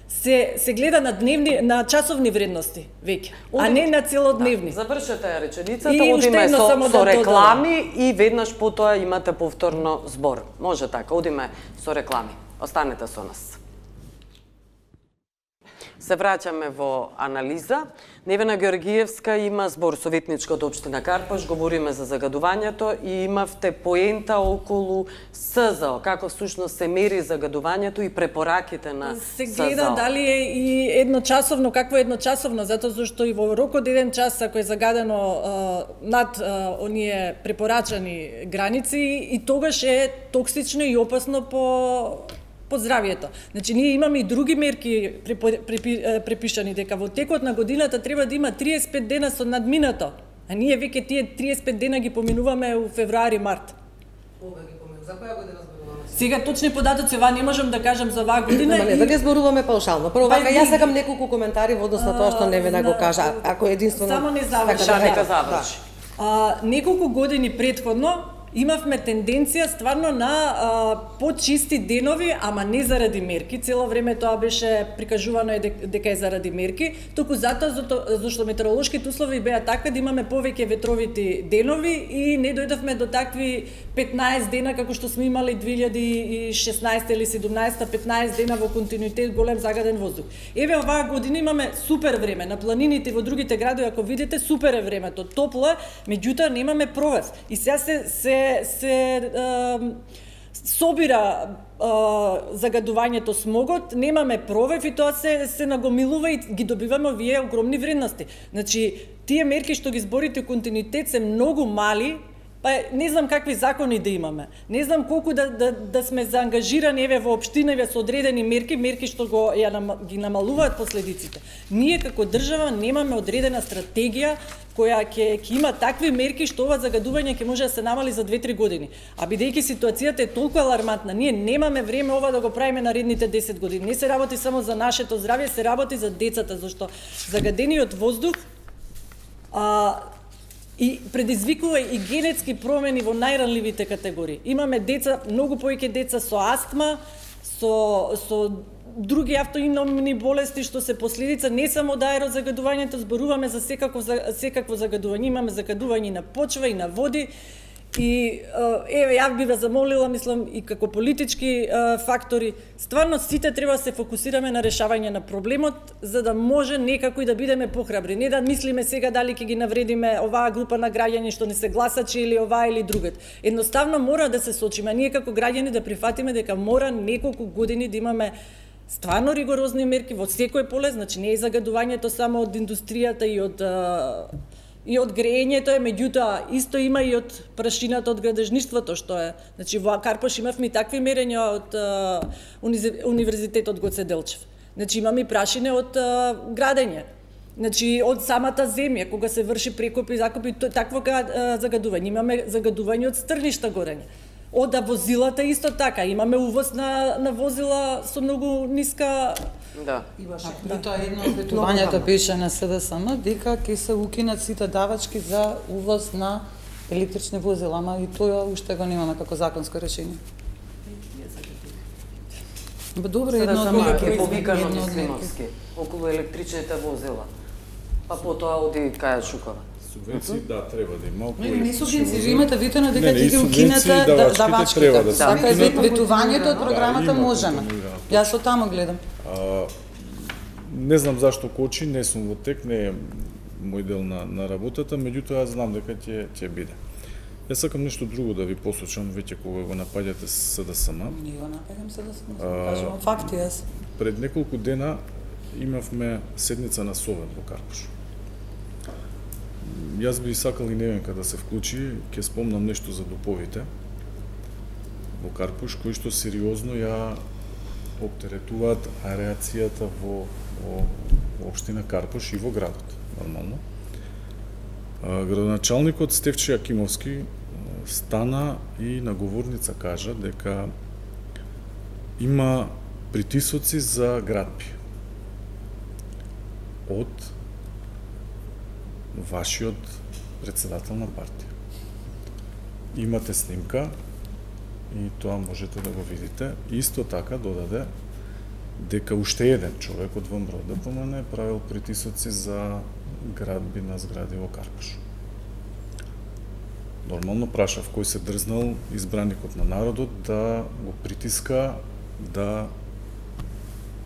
се гледа на часовни вредности веќе, а не на целодневни. Да, завршете ја реченицата, И уште одиме едно само со да додадам. реклами и веднаш потоа имате повторно збор. Може така, одиме со реклами. Останете со нас. Се враќаме во анализа. Невена Георгиевска има збор со ветничката општина Карпаш, говориме за загадувањето и имавте поента околу СЗО, како всушност се мери загадувањето и препораките на Се СЗО. гледа дали е и едночасовно, какво е едночасовно, затоа зашто и во рок од 1 час, ако е загадено над оние препорачани граници, и тогаш е токсично и опасно по здравието. Значи, ние имаме и други мерки препишани, дека во текот на годината треба да има 35 дена со надминато, а ние веќе тие 35 дена ги поминуваме у февруари-март. Кога ги поминуваме? За која година зборуваме? Сега точни податоци, ова не можам да кажам за оваа година. Не, да ги зборуваме паушално. Прво, вака, Па, јас сакам неколку коментари во однос на тоа што Невена го кажа, ако единствено... Само не заврши. Така, Нека да, заврши. Неколку години претходно имавме тенденција стварно на почисти денови, ама не заради мерки. Цело време тоа беше прикажувано дека е заради мерки, туку затоа зашто метеоролошките услови беа такви да имаме повеќе ветровити денови и не дојдовме до такви 15 дена како што сме имали 2016 или 17 15 дена во континуитет голем загаден воздух. Еве оваа година имаме супер време на планините во другите градови, ако видите, супер е времето, топло е, меѓутоа немаме провес. И сега се собира загадувањето, смогот, немаме провев и тоа се нагомилува и ги добиваме овие огромни вредности. Значи, тие мерки што ги зборите континуитет се многу мали, па не знам какви закони да имаме. Не знам колку да сме заангажирани еве во општинави со одредени мерки што ги намалуваат последиците. Ние како држава немаме одредена стратегија која ќе има такви мерки што ова загадување ќе може да се намали за 2-3 години. А бидејќи ситуацијата е толку алармантна, ние немаме време ова да го правиме наредните 10 години. Не се работи само за нашето здравје, се работи за децата, зашто загадениот воздух и предизвикува и генетски промени во најранливите категории. Имаме деца, многу повеќе деца со астма, со други автоимуни болести што се последица не само од аерозагадувањето, зборуваме за секакво загадување. Имаме загадување на почва и на води. И еве ја би ве замолила, мислам, и како политички фактори, стварно сите треба да се фокусираме на решавање на проблемот, за да може некако и да бидеме похрабри. Не да мислиме сега дали ќе ги навредиме оваа група на граѓани што не се гласачи или оваа или другат. Едноставно мора да се сочиме, ние како граѓани да прифатиме дека мора неколку години да имаме стварно ригорозни мерки во секој поле, значи не е загадувањето само од индустријата и од греењето е, меѓутоа исто има и од прашината од градежништвото што е. Значи во Карпаш имавме такви мерења од Универзитетот Гоце Делчев. Значи имаме и прашине од градење. Значи од самата земја кога се врши прекопи и закопи такво загадување. Имаме загадување од стрништа горење. Од возилата исто така, имаме увоз на возила со многу ниска. Да. И тоа едно од ветувањето беше на СДСМ дека ќе се укинат сите давачки за увоз на електрични возила, ама и тоа уште го немаме како законско решение. Ба добро, Се да едно од само мерки. е повикано Едно од Мислимовски, околу електричните возила. Па потоа оди кај Шукова. Субвенции, да, треба да има. Не, не субвенции, ви имате витено дека Не, не, ќе и ги субвенции укинете давачките треба да се Така е укинат. ветувањето од Да, програмата има можеме. континуирано. Јас со тамо гледам. Не знам зашто кочи, не сум во тек, не е мој дел на работата, меѓутоа јас знам дека ќе биде. Јас сакам нешто друго да ви посочам, веќе кога го напаѓате СДСМ. Не го нападам се да сме, кажувам факти јас. Пред неколку дена имавме седница на Совет во Карпуш. Јас би сакал и Невенка да се вклучи, ќе спомнам нешто за дуповите во Карпуш, кои што сериозно ја оптеретуваат ареацијата во општина Карпуш и во градот, нормално. Градоначалникот Стефче Јакимовски стана и на говорница кажа дека има притисоци за градби од вашиот председател на партија. Имате снимка и тоа можете да го видите. Исто така додаде дека уште еден човек од ВМРО ДПМН правил притисоци за градби на згради во Карпуш. Нормално прашав кој се дрзнал избраникот на народот да го притиска да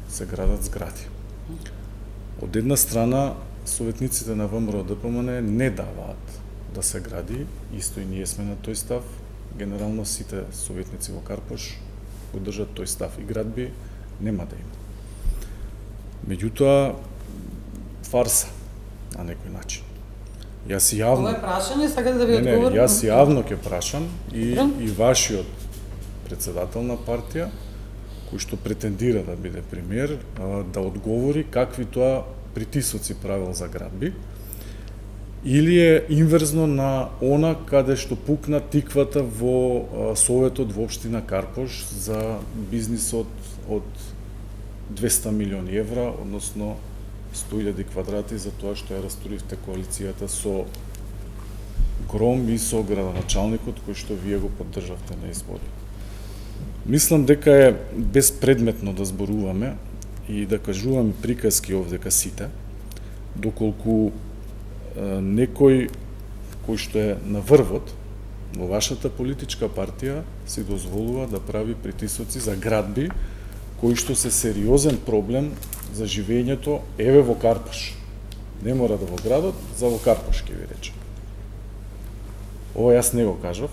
се градат згради. Од една страна, советниците на ВМРО ДПМН не даваат да се гради, исто и ние сме на тој став, генерално сите советници во Карпуш поддржат тој став и градби нема да има. Меѓутоа, фарса на некој начин. Јас јавно... Ова е прашање, сакате да ви одговорам? Јас јавно ќе прашам и вашиот председател на партија, кој што претендира да биде премиер, да одговори какви тоа притисоци правил за градби, или е инверзно на она каде што пукна тиквата во Советот во општина Карпуш за бизнисот од 200 милиони евра, односно 100.000 квадрати за тоа што ја растуривте коалицијата со Гром и со градоначалникот кој што вие го поддржавте на избори. Мислам дека е безпредметно да зборуваме и да кажуваме приказки овдека сите, доколку некој кој што е на врвот во вашата политичка партија си дозволува да прави притисоци за градби кои што се сериозен проблем за живењето еве во Карпуш. Не мора да во градот, за во Карпуш ќе ви речем. Ова јас не го кажав,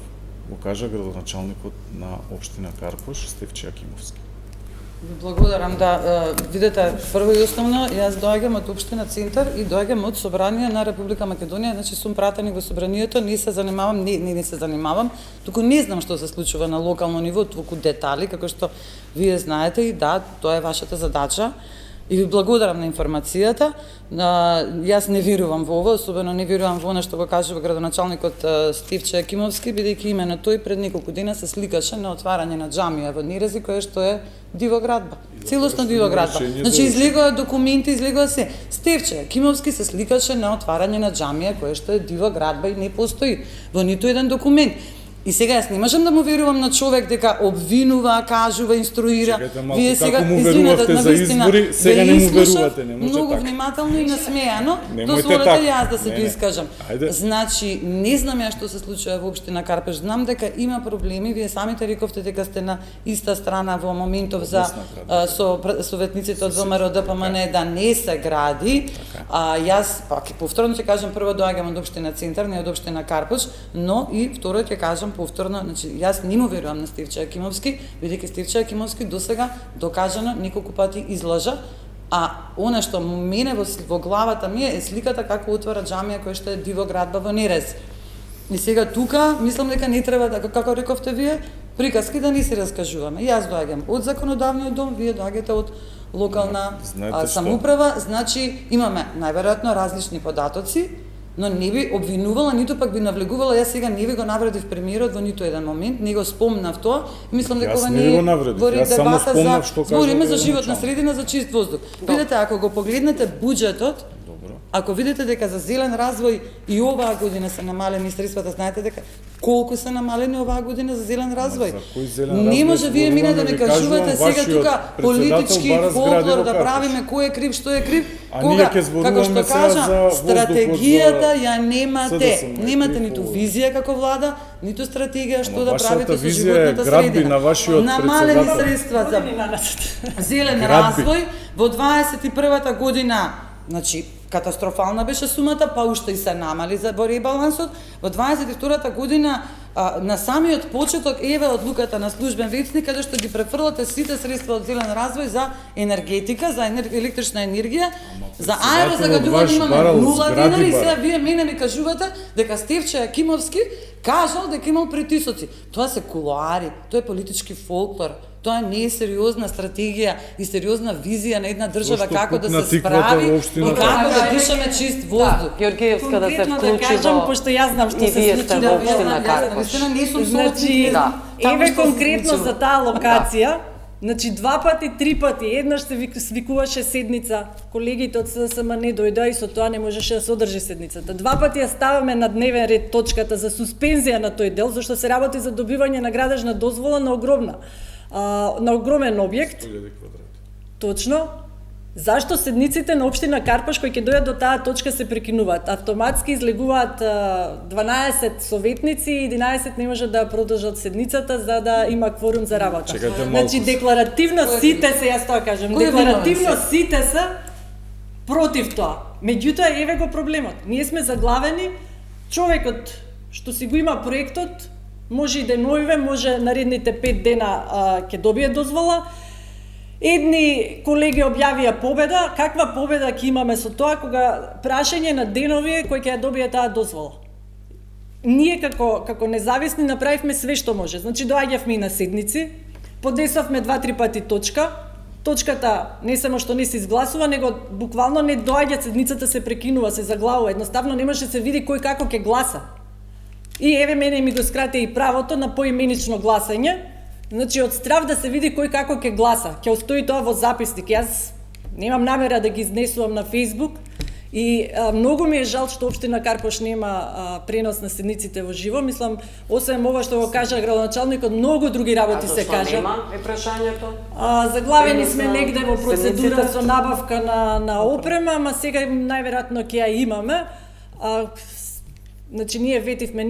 го кажа градоначалникот на општина Карпуш, Стефче Јакимовски. Ви благодарам, да, видете, прво и основно, јас доаѓам од општина Центар и доаѓам од Собрание на Република Македонија, значи сум пратеник во Собранието, не се занимавам, не се занимавам, туку не знам што се случува на локално ниво, туку детали, како што вие знаете и да, тоа е вашата задача. И ви благодарам на информацијата. Јас не верувам во ова, особено не верувам во она што го кажува градоначалникот Стефче Јакимовски, бидејќи именно тој пред неколку дена се сликаше на отварање на џамија во Нерези, која што е диво градба. Целосно диво градба. Значи излегува документи, излегува се. Стефче Јакимовски се сликаше на отварање на џамија која што е диво градба и не постои во ниту еден документ. И сега јас не можам да му верувам на човек дека обвинува, кажува, инструира. Чекайте малку, како му верувавте за избори, сега не му верувате, не може многу така. внимателно и насмеано, Немојте дозволете така. јас да се Не, ги не. искажам. Ајде. Значи, не знам ја што се случува во општина Карпеш, знам дека има проблеми, вие самите рековте дека сте на иста страна во моментов за со советниците од ВМРО ДПМН да не се гради. Јас пак повторно ќе кажам, прво доаѓам од општина Центар, не од општина Карпеш, но и второ ќе кажам повторно, значи јас не му верувам на Стефче Јакимовски, бидејќи Стефче Јакимовски досега докажано неколку пати излажа, а она што мене во главата ми е сликата како отвора џамија која што е диво градба во Нерез. И сега тука мислам дека не треба да, како рековте вие, приказки да не се раскажуваме. Јас доаѓам од законодавниот дом, вие доаѓате од локална самоуправа, значи имаме најверојатно различни податоци, но не би обвинувала, ниту пак би навлегувала, јас сега не ви го навредив премиерот во ниту еден момент, не го спомнав тоа, и мислам дека ова не е дебата за збориме за животна средина, за чист воздух. Видете, ако го погледнете буџетот, ако видите дека за зелен развој и оваа година се намалени средствата, знаете дека колку се намалени оваа година за зелен развој. За кој зелен Не развој може вие зборуваме, мине да ви не кажувате кажувам, сега вашиот тука председател политички бара згради фолклор во да Карпиш. правиме кој е крив, што е крив. А Кога, ние ќе зборуваме како што сега кажа, за воздухот, стратегијата за ја немате. СДСМ, Немате крив ниту овој. визија како влада, ниту стратегија што да вашата правите со визија е животната градби средина. на вашиот Намалени председател. средства за зелен Градби. развој во 21-та година, значи катастрофална беше сумата, па уште и се намали за во ребалансот. Во 22-та година на самиот почеток еве одлуката на службен вестник каде што ги префрлате сите средства од зелен развој за енергетика, за електрична енергија, за аерозагадување ваш имаме барал 0 згради денари и бара. сега вие мене ми кажувате дека Стефче Јакимовски кажал дека имал притисоци. Тоа се кулоари, тоа е политички фолклор. Тоа не е сериозна стратегија и сериозна визија на една држава Зошто како да пукна се тиквата справи во и општината? како да дишаме чист воздух. Георгиевска да се Конкретно да вклучи кажам, во... пошто јас знам што и се вие случи сте да во ви општина знам, Карпош. Наистина не сум Значи, Да. еве конкретно за таа локација, значи 2 пати, 3 пати, еднаш се свикуваше седница, колегите од СДСМ не дојдоа и со тоа не можеше да се одржи седницата. 2 пати ја ставаме на дневен ред точката за суспензија на тој дел, зашто се работи за добивање на градежна дозвола на на огромен објект. Точно. Зашто седниците на општина Карпаш кои ќе дојдат до таа точка се прекинуваат? Автоматски излегуваат 12 советници и 11 не може да продолжат седницата за да има кворум за работа. Чекайте малку. Значи декларативно сите се, јас тоа кажам, Кој е декларативно виновен сите се против тоа. Меѓутоа еве го проблемот. Ние сме заглавени, човекот што си го има проектот може и деноиве, може наредните 5 дена ќе добие дозвола. Едни колеги објавија победа, каква победа ќе имаме со тоа кога прашање на денови кој ќе ја добие таа дозвола. Ние како независни направивме све што може. Значи доаѓавме и на седници, подесавме 2-3 пати точка. Точката не само што не се изгласува, него буквално не доаѓа, седницата се прекинува, се заглавува, едноставно не може се види кој како ќе гласа. И еве мене ми го скрате и правото на поименично гласање. Значи од страв да се види кој како ќе гласа, ќе остои тоа во записник. Јас немам намера да ги изнесувам на Facebook и многу ми е жал што општина Карпош нема пренос на седниците во живо. Мислам, освен ова што го кажа градоначалникот, многу други работи се кажа. Нема е прашањето? Заглавени Пренос сме на негде во процедура седниците? со набавка на опрема, ама сега најверојатно ќе ја имаме. Значи ние ветивме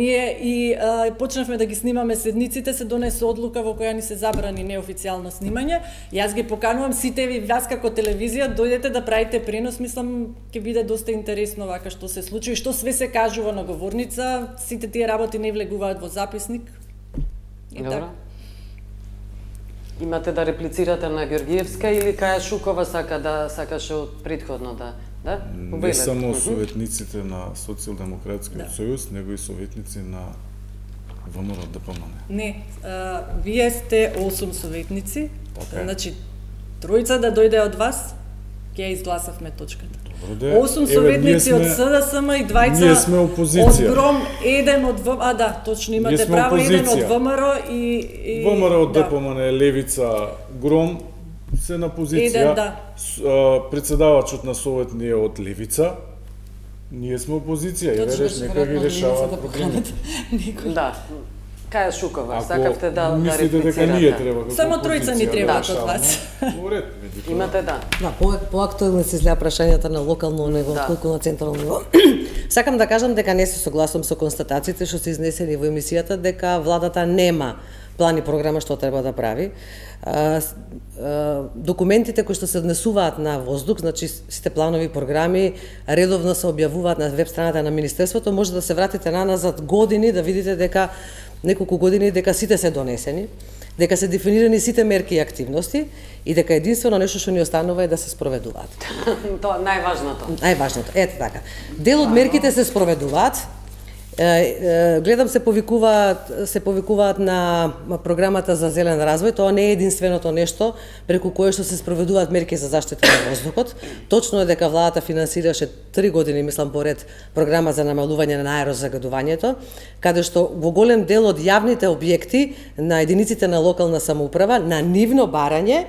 и почнавме да ги снимаме седниците, се донесе одлука во која ни се забрани неофицијално снимање. Јас ги поканувам сите ви, вас како телевизија, дојдете да правите пренос, мислам ќе биде доста интересно вака што се случи и што све се кажува на говорница, сите тие работи не влегуваат во записник. И Добро. така. Имате да реплицирате на Георгиевска или Каја Шукова сакаше од предходно да Не Убавете. само советниците на Социјалдемократскиот сојуз, него и советници на ВМРО ДПМН. Не, вие сте 8 советници, Така е. значи тројца да дојде од вас, ќе ја изгласавме точката. Добре, 8 еве, советници ние од сме- СДСМ и двајца ние сме опозиција. од ГРОМ, еден од да, точно Ние имате сме право, еден од опозиција. ВМРО и ВМРО од да. ДПМН е Левица, Гром се на позиција. Еден, да. Председавачот на Совет ни е од Левица. Ние сме опозиција и Точно, вереш нека ги решаваат проблемите. Да. Каја Шукова, Ако сакавте да мислите дека ние реплицирате. треба како Само тројца ни опозиција требаат да од вас. решаваме, во ред, меѓутоа. Имате да. Да, поактуелни се изгледа прашањата на локално ниво, Да. отколку на централно ниво. Сакам да кажам дека не се согласувам со констатациите што се изнесени во емисијата дека владата нема план и програма што треба да прави. Документите кои што се однесуваат на воздух, значи сите планови програми редовно се објавуваат на веб страната на министерството, може да се вратите наназад години да видите дека неколку години дека сите се донесени, дека се дефинирани сите мерки и активности и дека единствено нешто што ни останува е да се спроведуваат. Тоа најважното. Најважното, ете така. Дел од мерките се спроведуваат. Гледам се повикуваат на програмата за зелен развој. Тоа не е единственото нешто преку кое што се спроведуваат мерки за заштита на воздухот. Точно е дека владата финансираше 3 години, мислам поред, програма за намалување на аерозагадувањето, каде што во голем дел од јавните објекти на единиците на локална самоуправа на нивно барање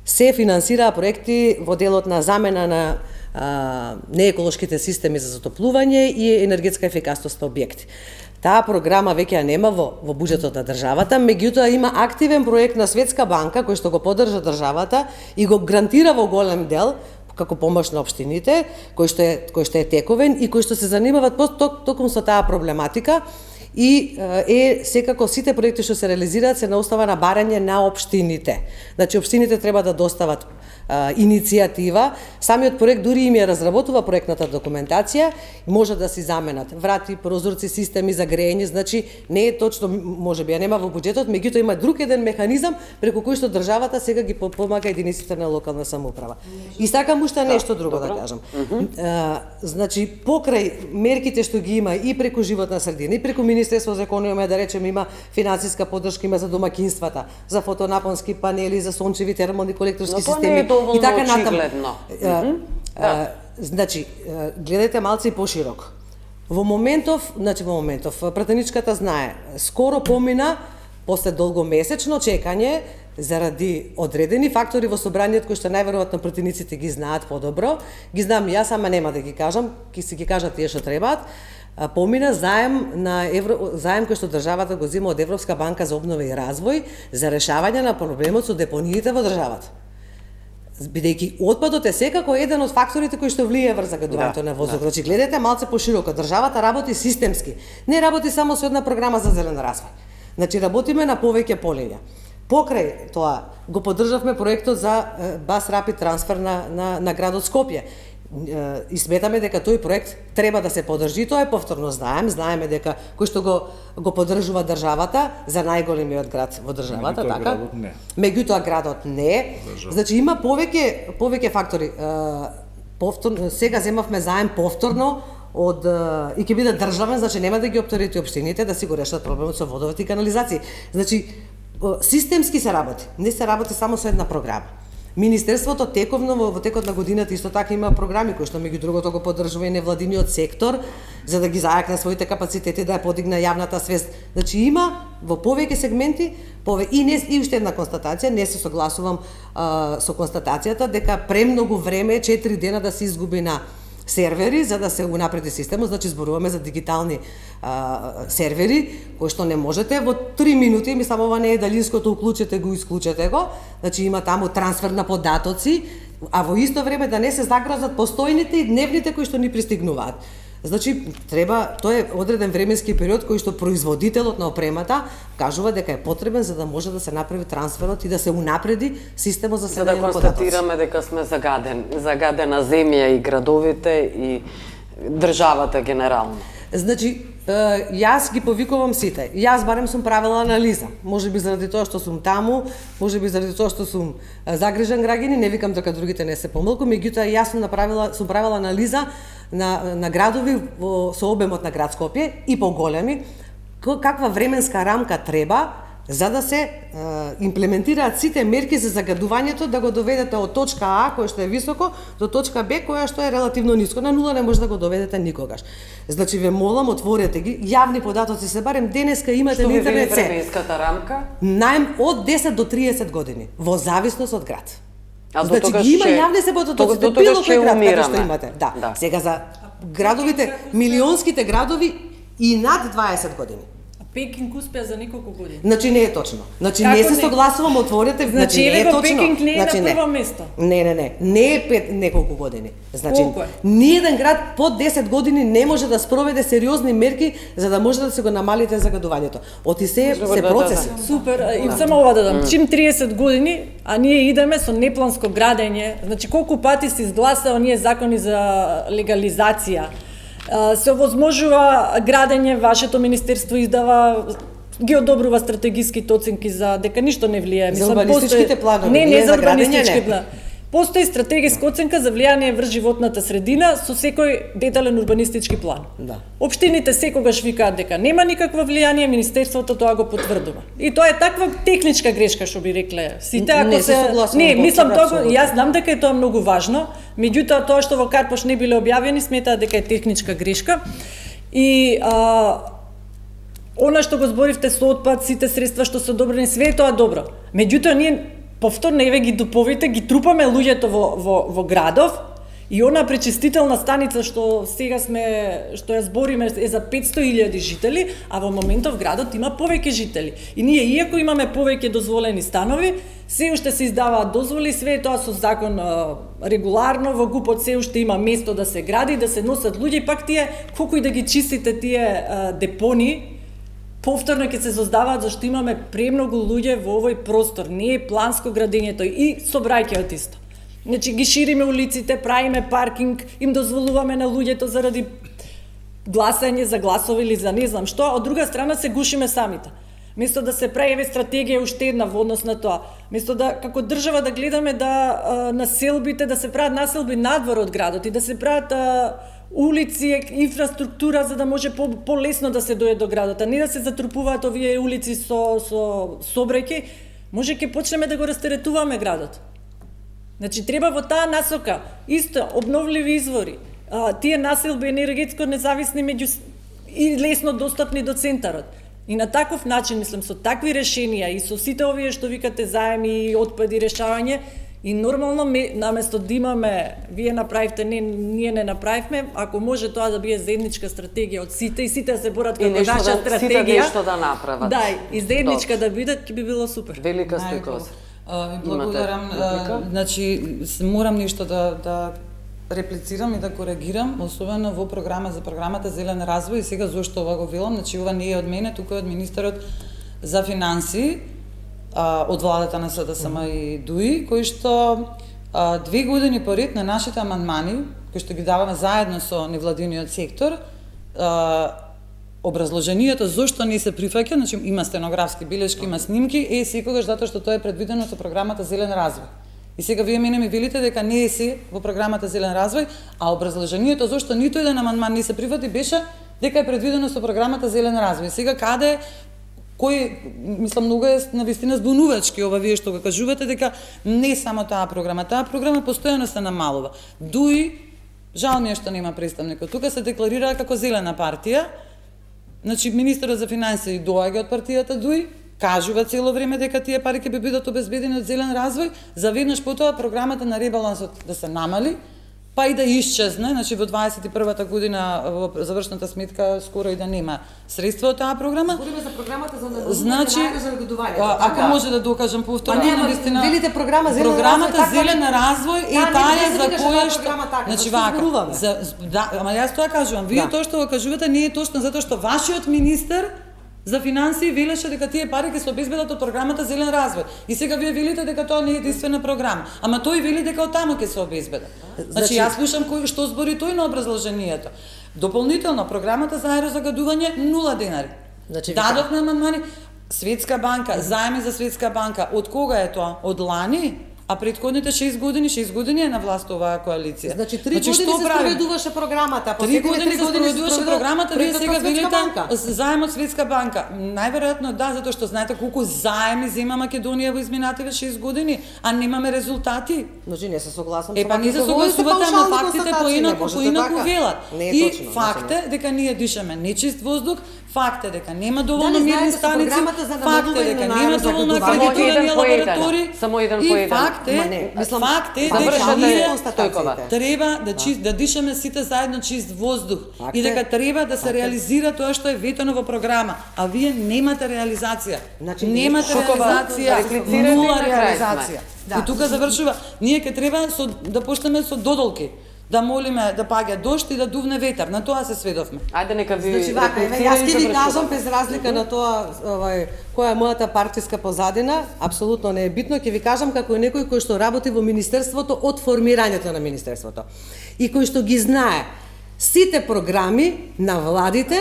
се финансираа проекти во делот на замена на нееколошките системи за затоплување и енергетска ефикасност на објекти. Таа програма веќе ја нема во буџетот на државата, меѓутоа има активен проект на Светска банка кој што го поддржа државата и го грантира во голем дел како помош на општините, кој што е тековен и кој што се занимават токму со таа проблематика и секако сите проекти што се реализираат се на основа на барање на општините. Значи општините треба да достават иницијатива, самиот проект дури им ја разработува проектната документација, може да си заменат врати, прозорци, системи за грејење, значи не е точно, можеби ја нема во буџетот, меѓутоа има друг еден механизам преку кој што државата сега ги помага единиците на локална самоуправа. И сакам уште нешто друго да кажам. Значи покрај мерките што ги има и преку животна средина и преку Министерство за економија, да речеме, има финансиска поддршка, има за домаќинствата, за фотонапонски панели, за сончеви термални колекторски системи и така натаму. Значи, гледате малце и пошироко. Во моментов, пратеничката знае, скоро помина, после долгомесечно чекање, заради одредени фактори во собранието кои што најверојатно пратениците ги знаат подобро, ги знам јас, ама нема да ги кажам, ќе си ги кажат тие што требаат, помина заем кој што државата го зема од Европска банка за обнова и развој за решавање на проблемот со депониите во државата. Бидејќи отпадот е секако еден од факторите кои што влијае врз загадувањето на воздух. Значи гледате малце пошироко, државата работи системски. Не работи само со една програма за зелен развој. Значи работиме на повеќе полиња. Покрај тоа го поддржавме проектот за бас рапид трансфер на градот Скопје. И сметаме дека тој проект треба да се поддржи, тоа е повторно знаеме дека кој што го поддржува државата за најголемиот град во државата, така? Меѓутоа градот не. Значи има повеќе фактори. Сега земавме заем повторно и ќе биде државен, значи нема да ги оптерети општините да си го решат проблемот со водовод и канализација. Значи системски се работи, не се работи само со една програма. Министерството тековно во текот на годината исто така има програми кои што меѓу другото го поддржува и невладиниот сектор за да ги зајакне своите капацитети, да ја подигне јавната свест. Значи има во повеќе сегменти, и уште една констатација, не се согласувам со констатацијата дека премногу време 4 дена да се изгуби на сервери за да се унапреди системот, значи зборуваме за дигитални сервери кои што не можете во 3 минути, мислам ова не е далинското уклучете го, исклучете го, значи има таму трансфер на податоци, а во исто време да не се загрозат постојните и дневните кои што ни пристигнуваат. Значи тоа е одреден временски период кој што производителот на опремата кажува дека е потребен за да може да се направи трансферот и да се унапреди системот за селење на податоци. За да констатираме дека сме загадена земја и градовите и државата генерално. Значи, јас ги повикувам сите. Јас барем сум правила анализа. Можеби заради тоа што сум таму, можеби заради тоа што сум загрижен граѓани, не викам дека другите не се помалку, меѓутоа јас сум правила анализа на градови со обемот на град Скопје и поголеми, каква временска рамка треба за да се имплементираат сите мерки за загадувањето, да го доведете од точка А, која што е високо, до точка Б, која што е релативно ниско. На нула не може да го доведете никогаш. Значи, ве молам, отворете ги, јавни податоци се барем денеска имате на интернет се. Што ви вели временската рамка? Од 10 до 30 години, во зависност од град. А значи, ги има јавни се податоци, до било кој град каде што имате. Да. Сега за градовите, милионските градови и над 20 години. Пекинг успеа за неколку години. Значи не е точно. Значи не се согласувам, отворете, значи не е точно. Пекинг не е на прво место. Не е неколку години. Значи ниеден град под 10 години не може да спроведе сериозни мерки за да може да се го намалите загадувањето. Оти се процеси. Супер, и само ова да дам. Чим 30 години, а ние идеме со непланско градење, значи колку пати се изгласаа оние закони за легализација. Се овозможува градење, вашето министерство издава, ги одобрува стратегиските оценки за дека ништо не влијае. За урбанистичките планови, не за урбанистички планови. Постои стратегиска оценка за влијание врз животната средина со секој детален урбанистички план. Да. Општините секогаш викаат дека нема никакво влијание, министерството тоа го потврдува. И тоа е таква техничка грешка што би рекле сите, ако мислам тоа, јас знам дека е тоа многу важно, меѓутоа тоа што во Карпош не биле објавени сметаат дека е техничка грешка. И она што го зборивте со отпад, сите средства што се одобрени, све тоа добро. Меѓутоа ние повторно еве ги дуповите, ги трупаме луѓето во градов И она пречистителна станица што сега што ја збориме е за 500.000 жители, а во моментов градот има повеќе жители. И ние иако имаме повеќе дозволени станови, се уште се издаваат дозволи, све тоа со закон регуларно, во ГУП-от се уште има место да се гради, да се носат луѓе, пак тие колку и да ги чистите тие депони, повторно ќе се создаваат зашто имаме премногу луѓе во овој простор, не е планско градењето и сообраќајот исто. Значи ги шириме улиците, правиме паркинг, им дозволуваме на луѓето заради гласање за гласови или за не знам што, а од друга страна се гушиме самите. Место да се прави стратегија уште една во однос на тоа, место да како држава да гледаме да населбите, да се прават населби надвор од градот и да се прават улици, инфраструктура за да може полесно да се дојде до градот, а не да се затрупуваат овие улици со сообраќај, може ќе почнеме да го растеретуваме градот. Значи треба во таа насока, исто обновливи извори, тие населби енергетско независни и лесно достапни до центарот. И на таков начин, мислам, со такви решенија и со сите овие што викате заеми и отпади решавање, и нормално наместо да имаме, вие направивте, ние не направивме, ако може тоа да биде заедничка стратегија од сите и сите да се борат како наша стратегија. Сите нешто да направат. Да, и заедничка да бидат, ќе би било супер. Велика Стојкова. Благодарам. Значи, морам нешто да реплицирам и да коригирам, особено во програмата Зелен развој, и сега зошто ова го велам, значи ова не е од мене, туку е од министерот за финансии, од владата на СДСМ и ДУИ, кој што 2 години поред на нашите амандмани, кои што ги даваме заедно со невладиниот сектор, образложението зошто не се прифаќа, значи има стенографски белешки, има снимки, е секогаш затоа што тоа е предвидено со програмата Зелен развој. И сега вие мене ми велите дека не е се во програмата Зелен развој, а образложението зошто ниту еден амандман не се прифати беше дека е предвидено со програмата Зелен развој. Сега каде кој, мислам, многу е навистина збунувачки ова вие што го кажувате дека не само таа програма постојано се намалува. ДУИ, жал ми е што нема представник, тука се декларира како зелена партија. Значи министерот за финансии доаѓа од партијата ДУИ, кажува цело време дека тие пари ќе бидат обезбедени од зелен развој, заведнаш потоа програмата на ребалансот да се намали, па и да исчезне, значи во 21-та година во завршната сметка скоро и да нема средства од таа програма. Збориме за програмата за нагодување, ако може да докажам повторно, навистина. Велите програма Зелен програмата Зелен развој е таа за која што, значи вака. Ама јас тоа кажувам, вие тоа што го кажувате не е точно затоа што вашиот министер за финансии велеше дека тие пари ќе се обезбедат од програмата Зелен развој. И сега вие велите дека тоа не е единствена програма. Ама тој вели дека од таму ќе се обезбедат. Значи јас слушам што збори тој на образложението. Дополнително програмата за аерозагадување 0 денари. Значи дадовме амандмани. Светска банка, заеми за Светска банка. Од кога е тоа? Од лани? А предходните 6 години е на власт оваа коалиција. Значи 3 години се спроведуваше програмата, а 3 години се спроведуваше програмата, вие сега велите заем од Светска банка. Најверојатно да, затоа што знаете колку заеми зема Македонија во изминативе 6 години, а немаме резултати. Значи не се согласам со. Па не се согласувате, ама фактите поинаку велат. И факт е дека ние дишаме нечист воздух, факт е дека нема доволно мирни станици, факт е дека нема доволно акредитирани лаборатории. Само еден по еден. Факт е дека ние треба да дишаме сите заедно чист воздух и дека треба да се реализира тоа што е ветено во програма, а вие немате реализација. Немате реализација, нула реализација. И тука завршува, ние ќе треба да почнеме со додолки. Да молиме да паѓа дожд и да дувне ветар, на тоа се сведовме. Ајде нека ви Значи вака, јас ќе ви кажам без разлика на тоа, која е мојата партиска позадина, апсолутно не е битно, ќе ви кажам како некој кој што работи во министерството од формирањето на министерството и кој што ги знае сите програми на владите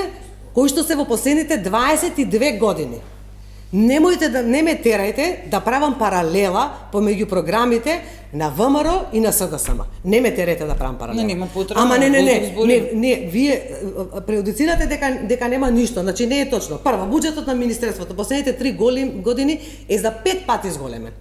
кои што се во последните 22 години. Не ме терајте да правам паралела помеѓу програмите на ВМРО и на СДСМ. Не ме терајте да правам паралела. Нема потреба. Ама не, вие преодицирате дека нема ништо. Значи не е точно. Прво, буџетот на министерството последните 3 години е за 5 пати зголемен.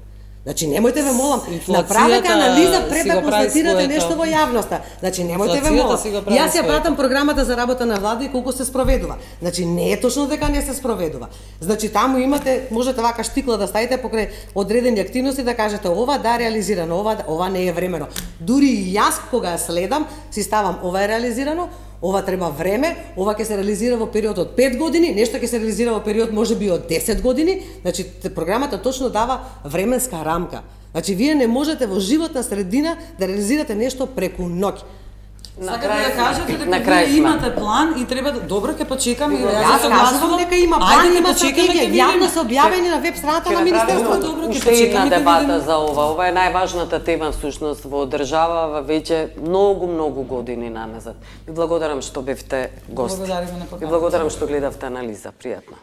Значи немојте ве молам, Инфлацијата направете анализа пред си да го прави констатирате своето. нешто во јавноста. Значи немојте ве Инфлацијата молам. си го прави Јас ја своето. пратам програмата за работа на влада и колку се спроведува. Значи не е точно дека не се спроведува. Значи таму имате, можете вака штикла да ставите покрај одредени активности да кажете ова да реализирано, ова не е времено. Дури и јас кога ја следам си ставам ова е реализирано, ова треба време, ова ќе се реализира во период од 5 години, нешто ќе се реализира во период можеби од 10 години. Значи програмата точно дава временска рамка. Значи вие не можете во животна средина да реализирате нешто преку ноќ. Сакате да кажете дека на крај вие сме. имате план и треба да... Добро, ќе почекаме. Јас кажувам дека има план, Ајде, има ќе почекаме, ќе стратегија, видиме. јавно се објавени на веб страната на Министерството. Добро, ќе Уште една почекаме да дебата видиме. за ова. Ова е најважната тема всушност во држава веќе многу години наназад. Ви благодарам што бевте гости. Благодариме на Ви поканата. благодарам што гледавте анализа. Пријатно.